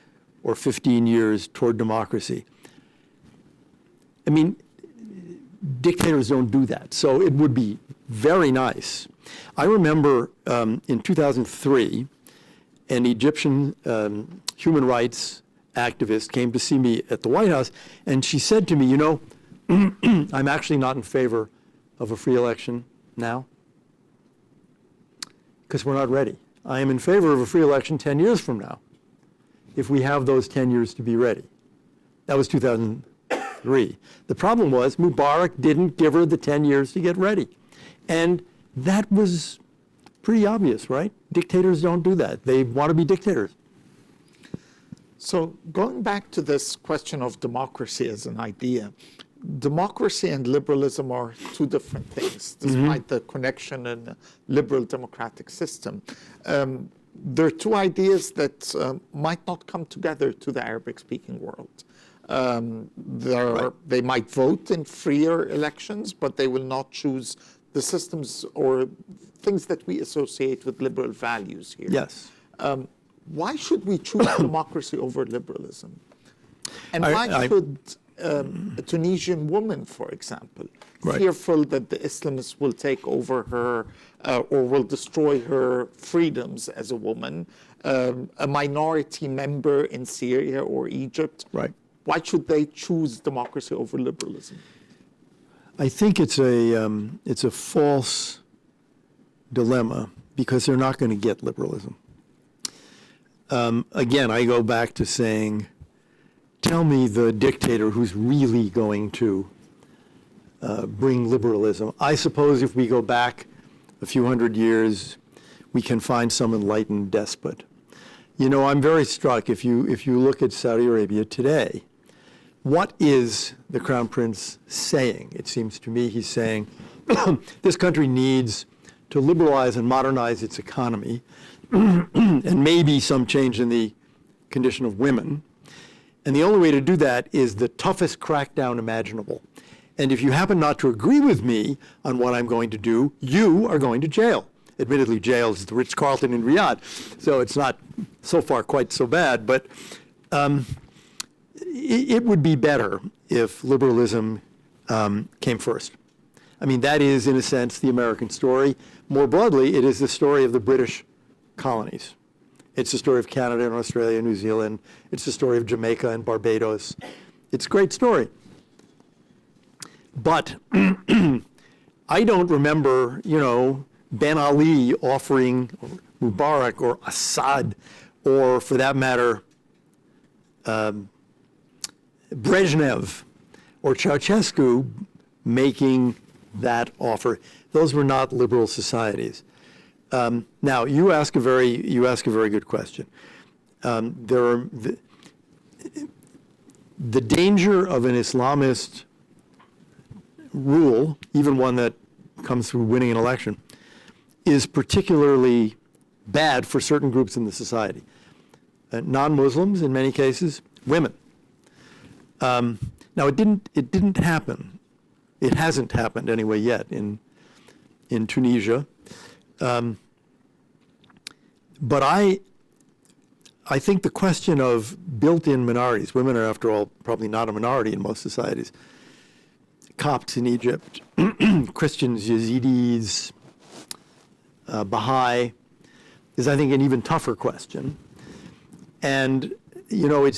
or 15 years toward democracy. I mean, dictators don't do that, so it would be very nice. I remember in 2003, an Egyptian human rights activist came to see me at the White House, and she said to me, I'm actually not in favor of a free election now because we're not ready. I am in favor of a free election 10 years from now if we have those 10 years to be ready. That was 2003. The problem was Mubarak didn't give her the 10 years to get ready. And that was pretty obvious, right? Dictators don't do that. They want to be dictators. So going back to this question of democracy as an idea, democracy and liberalism are two different things, despite the connection in a liberal democratic system. There are two ideas that might not come together to the Arabic-speaking world. They might vote in freer elections, but they will not choose the systems or things that we associate with liberal values here. Yes. Why should we choose democracy over liberalism? And why should a Tunisian woman, for example, fearful that the Islamists will take over her or will destroy her freedoms as a woman, a minority member in Syria or Egypt, why should they choose democracy over liberalism? I think it's a false dilemma because they're not going to get liberalism. again, I go back to saying, tell me the dictator who's really going to bring liberalism. I suppose if we go back a few hundred years, we can find some enlightened despot. You know, I'm very struck, if you look at Saudi Arabia today, what is the Crown Prince saying? It seems to me he's saying, this country needs to liberalize and modernize its economy, and maybe some change in the condition of women. And the only way to do that is the toughest crackdown imaginable. And if you happen not to agree with me on what I'm going to do, you are going to jail. Admittedly, jail is the Ritz-Carlton in Riyadh, so it's not so far quite so bad, but it would be better if liberalism came first. I mean, that is, in a sense, the American story. More broadly, it is the story of the British colonies. It's the story of Canada and Australia and New Zealand. It's the story of Jamaica and Barbados. It's a great story. But I don't remember, you know, Ben Ali offering Mubarak or Assad, or for that matter, Brezhnev or Ceausescu making that offer. Those were not liberal societies. Now, you ask a very good question. There are the danger of an Islamist rule, even one that comes through winning an election, is particularly bad for certain groups in the society. Non-Muslims, in many cases, women. Now, it didn't happen. It hasn't happened anyway yet in Tunisia. But I think the question of built-in minorities, women are, after all, probably not a minority in most societies, Copts in Egypt, Christians, Yazidis, Baha'i, is, I think, an even tougher question. And, you know,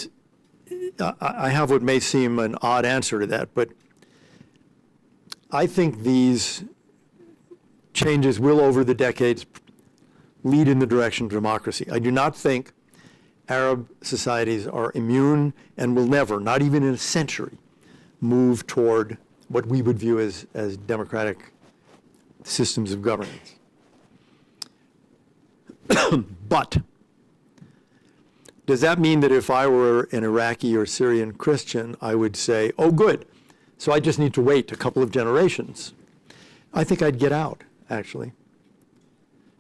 I have what may seem an odd answer to that, but I think these changes will, over the decades, lead in the direction of democracy. I do not think Arab societies are immune and will never, not even in a century, move toward what we would view as democratic systems of governance. But does that mean that if I were an Iraqi or Syrian Christian, I would say, oh, good, so I just need to wait a couple of generations? I think I'd get out, actually.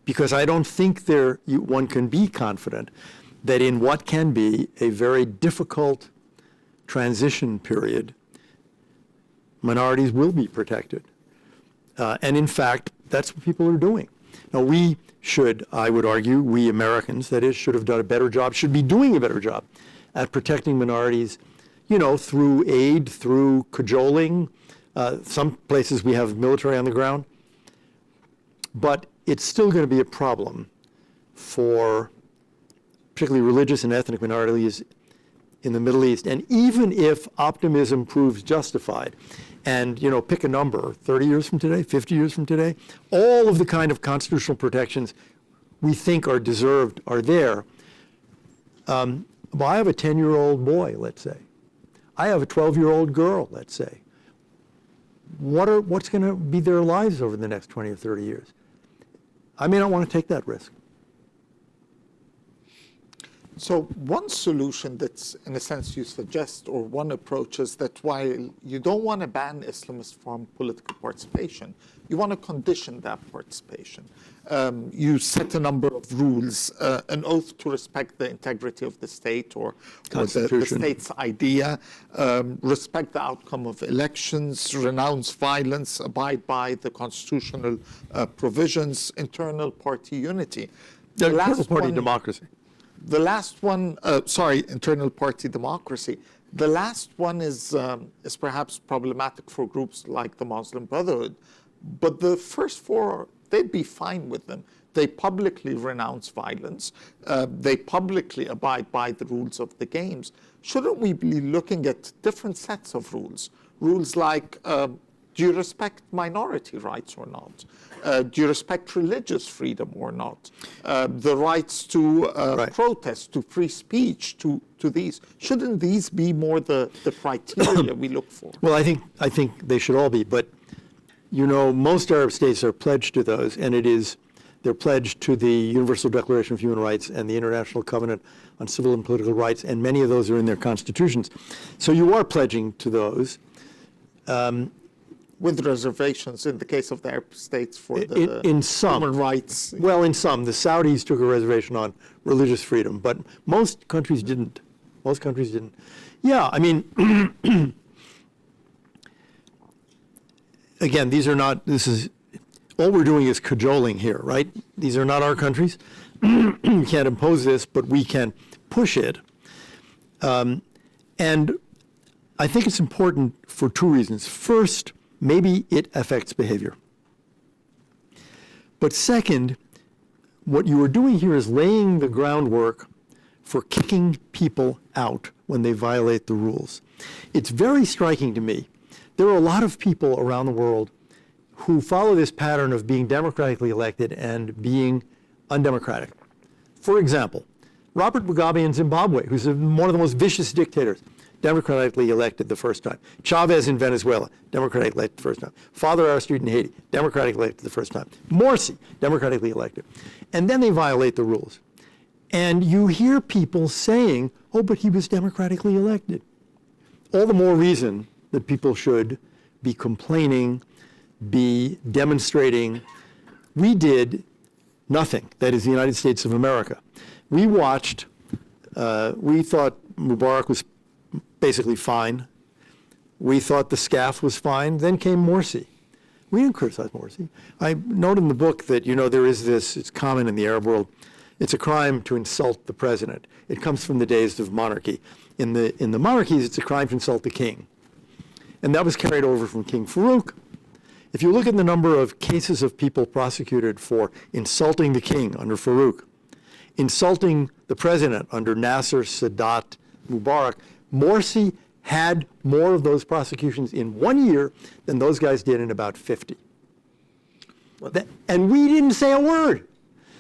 Because I don't think one can be confident that in what can be a very difficult transition period, minorities will be protected. And in fact, that's what people are doing. Now, we should, I would argue, we Americans, that is, should have done a better job, should be doing a better job at protecting minorities, you know, through aid, through cajoling. Some places we have military on the ground. But it's still going to be a problem for particularly religious and ethnic minorities in the Middle East. And even if optimism proves justified, and, you know, pick a number, 30 years from today, 50 years from today, all of the kind of constitutional protections we think are deserved are there. Well, I have a 10-year-old boy, let's say. I have a 12-year-old girl, let's say. What's going to be their lives over the next 20 or 30 years? I may not want to take that risk. So one solution that's, in a sense, you suggest, or one approach, is that while you don't want to ban Islamists from political participation, you want to condition that participation. You set a number of rules, an oath to respect the integrity of the state or the state's idea, respect the outcome of elections, renounce violence, abide by the constitutional provisions, internal party unity. Internal party democracy. The last one, internal party democracy. The last one is perhaps problematic for groups like the Muslim Brotherhood. But the first four, they'd be fine with them. They publicly renounce violence. They publicly abide by the rules of the games. Shouldn't we be looking at different sets of rules? Rules like do you respect minority rights or not? Do you respect religious freedom or not? The rights to protest, to free speech, to these. Shouldn't these be more the criteria we look for? Well, I think they should all be, but you know, most Arab states are pledged to those, and they're pledged to the Universal Declaration of Human Rights and the International Covenant on Civil and Political Rights, and many of those are in their constitutions. So you are pledging to those. With reservations in the case of the Arab states for the in some human rights. Well, in some. The Saudis took a reservation on religious freedom, but most countries didn't. Most countries didn't. Yeah, I mean, again, all we're doing is cajoling here, right? These are not our countries. We can't impose this, but we can push it. And I think it's important for two reasons. First, maybe it affects behavior. But second, what you are doing here is laying the groundwork for kicking people out when they violate the rules. It's very striking to me. There are a lot of people around the world who follow this pattern of being democratically elected and being undemocratic. For example, Robert Mugabe in Zimbabwe, who's one of the most vicious dictators, democratically elected the first time. Chavez in Venezuela, democratically elected the first time. Father Aristide in Haiti, democratically elected the first time. Morsi, democratically elected. And then they violate the rules. And you hear people saying, oh, but he was democratically elected. All the more reason that people should be complaining, be demonstrating. We did nothing, that is the United States of America. We watched, we thought Mubarak was basically fine. We thought the SCAF was fine. Then came Morsi. We didn't criticize Morsi. I note in the book that, you know, there is this, it's common in the Arab world, it's a crime to insult the president. It comes from the days of monarchy. In the monarchies, it's a crime to insult the king. And that was carried over from King Farouk. If you look at the number of cases of people prosecuted for insulting the king under Farouk, insulting the president under Nasser, Sadat, Mubarak, Morsi had more of those prosecutions in 1 year than those guys did in about 50. And we didn't say a word.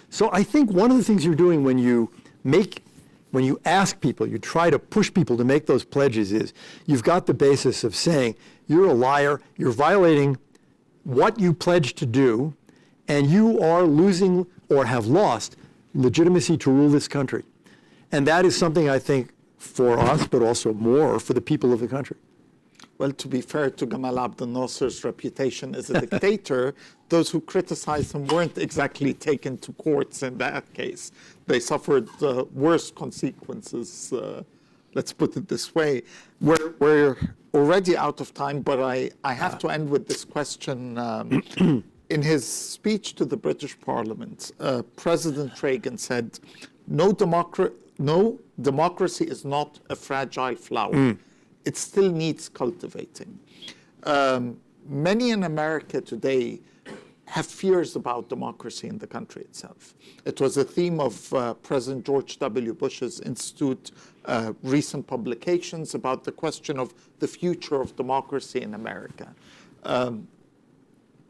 So I think one of the things you're doing when you ask people, you try to push people to make those pledges is you've got the basis of saying you're a liar, you're violating what you pledged to do, and you are losing or have lost legitimacy to rule this country. And that is something I think for us, but also more for the people of the country. Well, to be fair to Gamal Abdel Nasser's reputation as a dictator, those who criticized him weren't exactly taken to courts in that case. They suffered the worst consequences, let's put it this way. We're already out of time, but I have to end with this question. In his speech to the British Parliament, President Reagan said, no democracy is not a fragile flower. It still needs cultivating. Many in America today have fears about democracy in the country itself. It was a theme of President George W. Bush's Institute recent publications about the question of the future of democracy in America.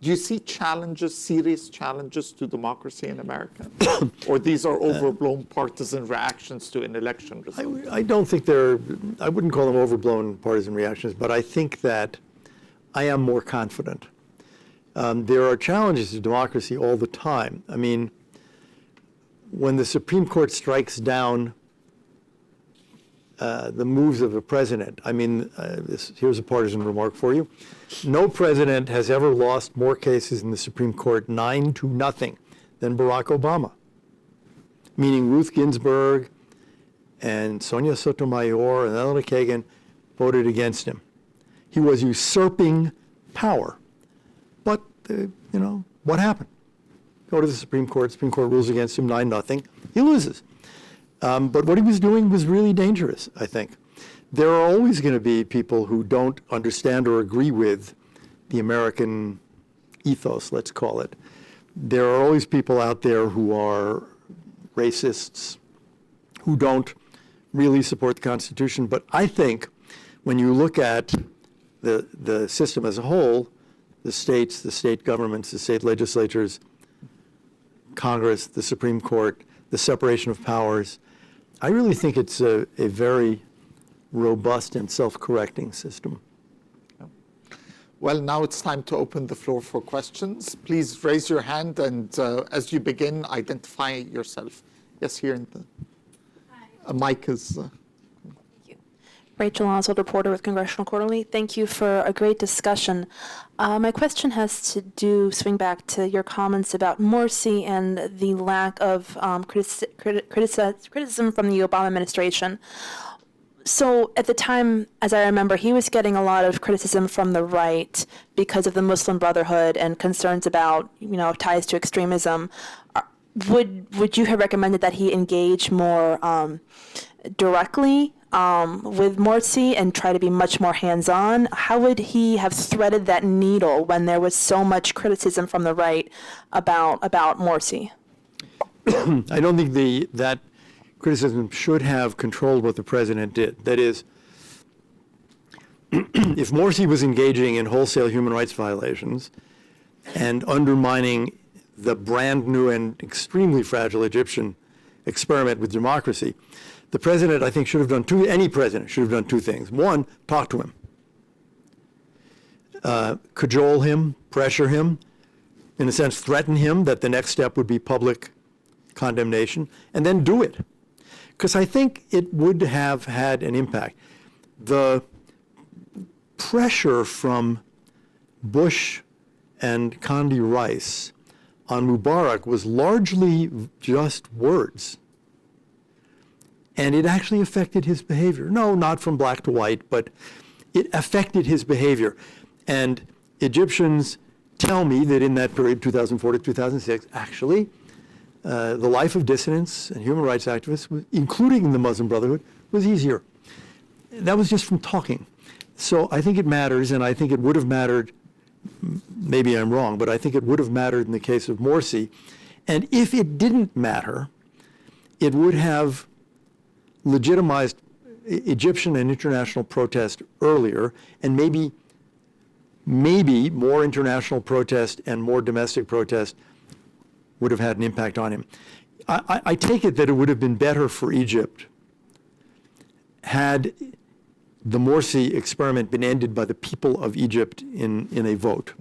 Do you see challenges, serious challenges to democracy in America? Or these are overblown partisan reactions to an election result? I don't think I wouldn't call them overblown partisan reactions, but I think that I am more confident. There are challenges to democracy all the time. I mean, when the Supreme Court strikes down the moves of a president, I mean, here's a partisan remark for you. No president has ever lost more cases in the Supreme Court 9-0 than Barack Obama, meaning Ruth Ginsburg and Sonia Sotomayor and Elena Kagan voted against him. He was usurping power. But, what happened? Go to the Supreme Court rules against him 9-0, he loses. But what he was doing was really dangerous, I think. There are always going to be people who don't understand or agree with the American ethos, let's call it. There are always people out there who are racists, who don't really support the Constitution. But I think when you look at the system as a whole, the states, the state governments, the state legislatures, Congress, the Supreme Court, the separation of powers. I really think it's a very robust and self-correcting system. Well, now it's time to open the floor for questions. Please raise your hand, and as you begin, identify yourself. Yes, here in the mic is... Thank you. Rachel Oswald, reporter with Congressional Quarterly. Thank you for a great discussion. My question has to swing back to your comments about Morsi and the lack of criticism from the Obama administration. So at the time, as I remember, he was getting a lot of criticism from the right because of the Muslim Brotherhood and concerns about, ties to extremism. Would you have recommended that he engage more directly with Morsi and try to be much more hands-on? How would he have threaded that needle when there was so much criticism from the right about Morsi? I don't think that criticism should have controlled what the president did. That is, if Morsi was engaging in wholesale human rights violations and undermining the brand new and extremely fragile Egyptian experiment with democracy, the president, I think, any president should have done two things. One, talk to him. Cajole him, pressure him, in a sense, threaten him that the next step would be public condemnation, and then do it. Because I think it would have had an impact. The pressure from Bush and Condi Rice on Mubarak was largely just words. And it actually affected his behavior. No, not from black to white, but it affected his behavior. And Egyptians tell me that in that period, 2004 to 2006, actually, the life of dissidents and human rights activists, including the Muslim Brotherhood, was easier. That was just from talking. So I think it matters, and I think it would have mattered, maybe I'm wrong, but I think it would have mattered in the case of Morsi. And if it didn't matter, it would have legitimized Egyptian and international protest earlier, and maybe more international protest and more domestic protest would have had an impact on him. I take it that it would have been better for Egypt had the Morsi experiment been ended by the people of Egypt in a vote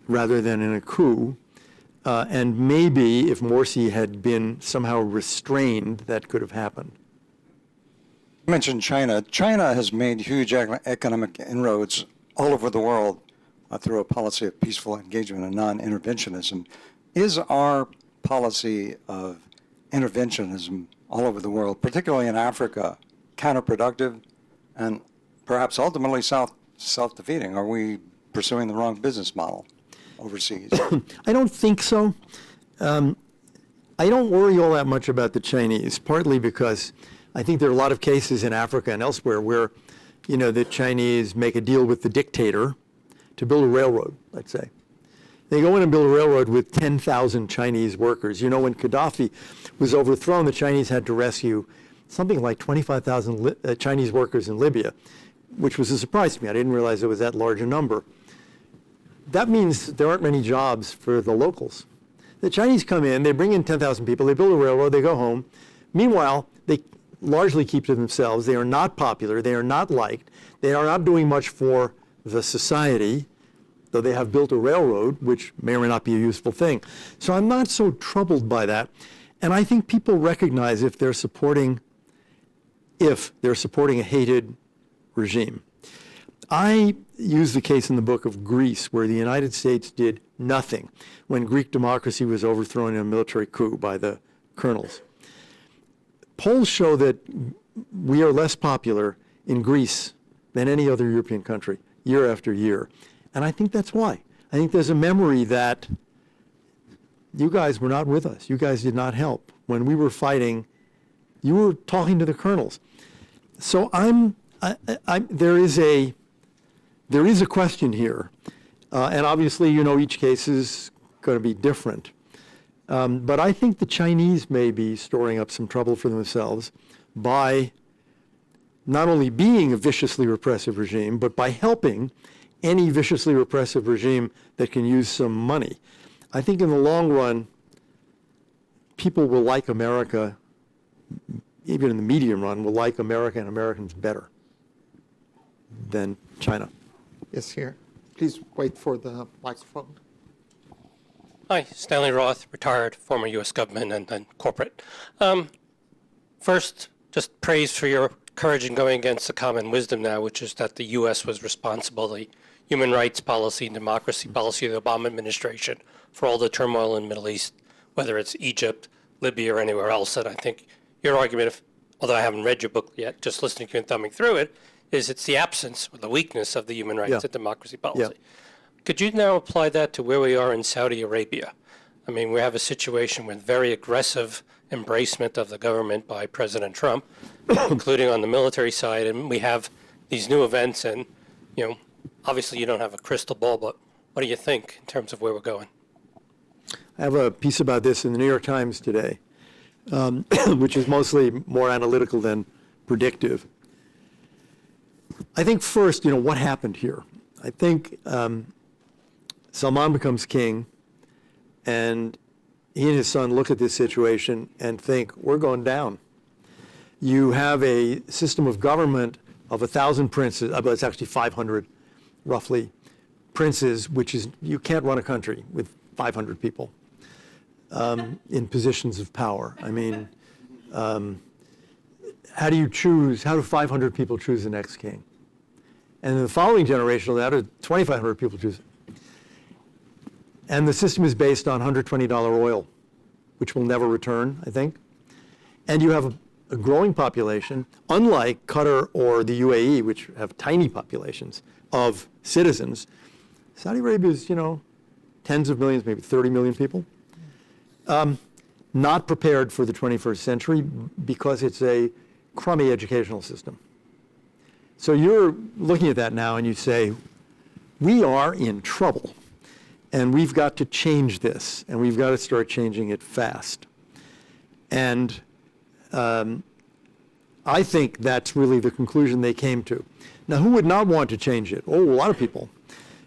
rather than in a coup. And maybe if Morsi had been somehow restrained, that could have happened. You mentioned China. China has made huge economic inroads all over the world through a policy of peaceful engagement and non-interventionism. Is our policy of interventionism all over the world, particularly in Africa, counterproductive and perhaps ultimately self-defeating? Are we pursuing the wrong business model overseas? I don't think so. I don't worry all that much about the Chinese, partly because I think there are a lot of cases in Africa and elsewhere where, the Chinese make a deal with the dictator to build a railroad, let's say. They go in and build a railroad with 10,000 Chinese workers. When Gaddafi was overthrown, the Chinese had to rescue something like 25,000 Chinese workers in Libya, which was a surprise to me. I didn't realize it was that large a number. That means there aren't many jobs for the locals. The Chinese come in, they bring in 10,000 people, they build a railroad, they go home. Meanwhile, they largely keep to themselves. They are not popular, they are not liked, they are not doing much for the society, though they have built a railroad, which may or may not be a useful thing. So I'm not so troubled by that. And I think people recognize if they're supporting a hated regime. I use the case in the book of Greece, where the United States did nothing when Greek democracy was overthrown in a military coup by the colonels. Polls show that we are less popular in Greece than any other European country, year after year. And I think that's why. I think there's a memory that you guys were not with us. You guys did not help. When we were fighting, you were talking to the colonels. So there is a question here. And obviously, each case is going to be different. But I think the Chinese may be storing up some trouble for themselves by not only being a viciously repressive regime, but by helping any viciously repressive regime that can use some money. I think in the long run, people will like America, even in the medium run, will like America and Americans better than China. Yes, here. Please wait for the microphone. Hi, Stanley Roth, retired, former U.S. government and then corporate. First, just praise for your courage in going against the common wisdom now, which is that the U.S. was responsible, the human rights policy and democracy policy of the Obama administration, for all the turmoil in the Middle East, whether it's Egypt, Libya, or anywhere else. And I think your argument, although I haven't read your book yet, just listening to you and thumbing through it, is it's the absence or the weakness of the human rights and democracy policy. Could you now apply that to where we are in Saudi Arabia? I mean, we have a situation with very aggressive embracement of the government by President Trump, including on the military side, and we have these new events, and, you know, obviously you don't have a crystal ball, but what do you think in terms of where we're going? I have a piece about this in the New York Times today, which is mostly more analytical than predictive. I think first, what happened here? I think Salman becomes king, and he and his son look at this situation and think, we're going down. You have a system of government of 1,000 princes, but it's actually 500, roughly, princes, which is, you can't run a country with 500 people in positions of power. I mean, how do 500 people choose the next king? And in the following generation, how do 2,500 people choose? And the system is based on $120 oil, which will never return, I think. And you have a growing population, unlike Qatar or the UAE, which have tiny populations of citizens. Saudi Arabia is, tens of millions, maybe 30 million people. Not prepared for the 21st century because it's a crummy educational system. So you're looking at that now and you say, we are in trouble and we've got to change this and we've got to start changing it fast. And I think that's really the conclusion they came to. Now, who would not want to change it? Oh, a lot of people.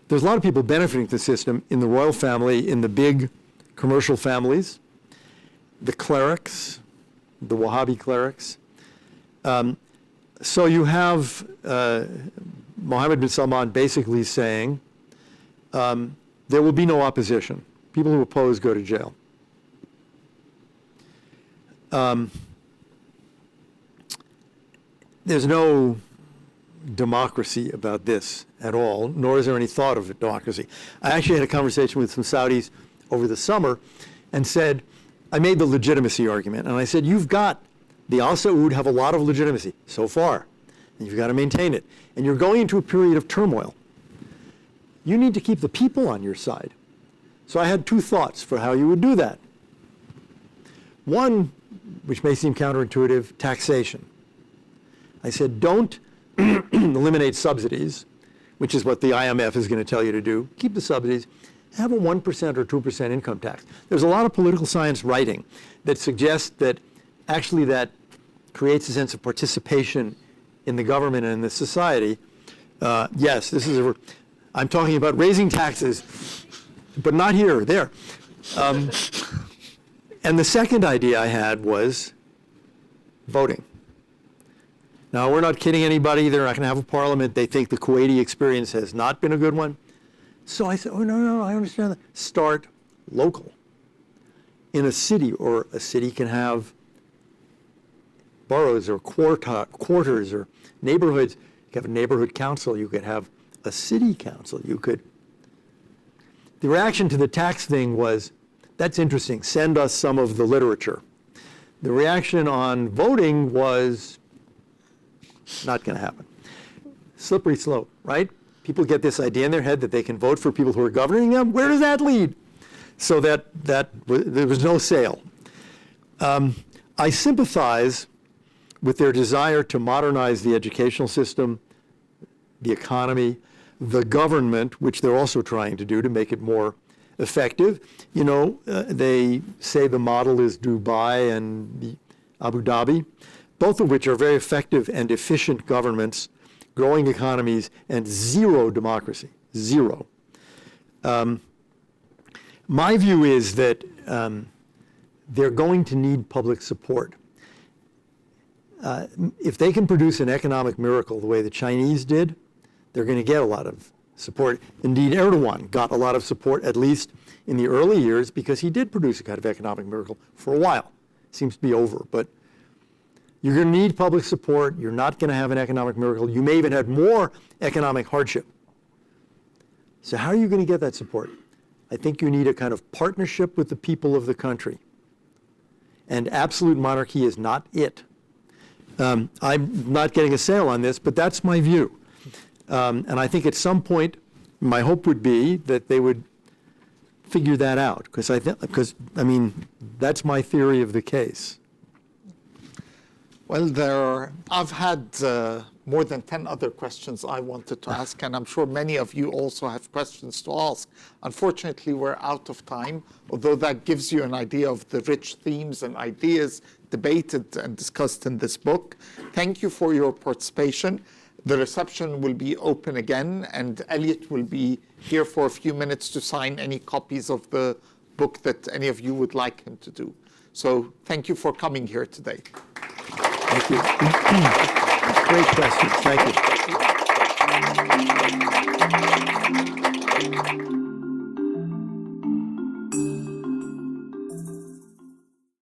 There's a lot of people benefiting from the system in the royal family, in the big commercial families, the clerics, the Wahhabi clerics. So you have Mohammed bin Salman basically saying there will be no opposition. People who oppose go to jail. There's no democracy about this at all, nor is there any thought of democracy. I actually had a conversation with some Saudis over the summer and said, I made the legitimacy argument, and I said, you've got, the Al Saud have a lot of legitimacy so far, and you've got to maintain it. And you're going into a period of turmoil. You need to keep the people on your side. So I had two thoughts for how you would do that. One, which may seem counterintuitive, taxation. I said, don't eliminate subsidies, which is what the IMF is going to tell you to do. Keep the subsidies. Have a 1% or 2% income tax. There's a lot of political science writing that suggests that actually that creates a sense of participation in the government and in the society. Yes, I'm talking about raising taxes, but not here, there. And the second idea I had was voting. Now, we're not kidding anybody. They're not going to have a parliament. They think the Kuwaiti experience has not been a good one. So I said, oh, no, I understand that. Start local. In a city, or a city can have boroughs or quarters or neighborhoods. You could have a neighborhood council. You could have a city council. The reaction to the tax thing was, that's interesting. Send us some of the literature. The reaction on voting was, not going to happen. Slippery slope, right? People get this idea in their head that they can vote for people who are governing them. Where does that lead? So there was no sale. I sympathize with their desire to modernize the educational system, the economy, the government, which they're also trying to do to make it more effective. They say the model is Dubai and Abu Dhabi, both of which are very effective and efficient governments, growing economies, and zero democracy, Zero. My view is that they're going to need public support. If they can produce an economic miracle the way the Chinese did, they're going to get a lot of support. Indeed, Erdogan got a lot of support, at least in the early years, because he did produce a kind of economic miracle for a while. Seems to be over, but you're going to need public support. You're not going to have an economic miracle. You may even have more economic hardship. So how are you going to get that support? I think you need a kind of partnership with the people of the country. And absolute monarchy is not it. I'm not getting a sale on this, but that's my view. And I think at some point, my hope would be that they would figure that out, because I mean, that's my theory of the case. Well, I've had more than 10 other questions I wanted to ask, and I'm sure many of you also have questions to ask. Unfortunately, we're out of time, although that gives you an idea of the rich themes and ideas debated and discussed in this book. Thank you for your participation. The reception will be open again, and Elliot will be here for a few minutes to sign any copies of the book that any of you would like him to do. So thank you for coming here today. Thank you. Great questions. Thank you.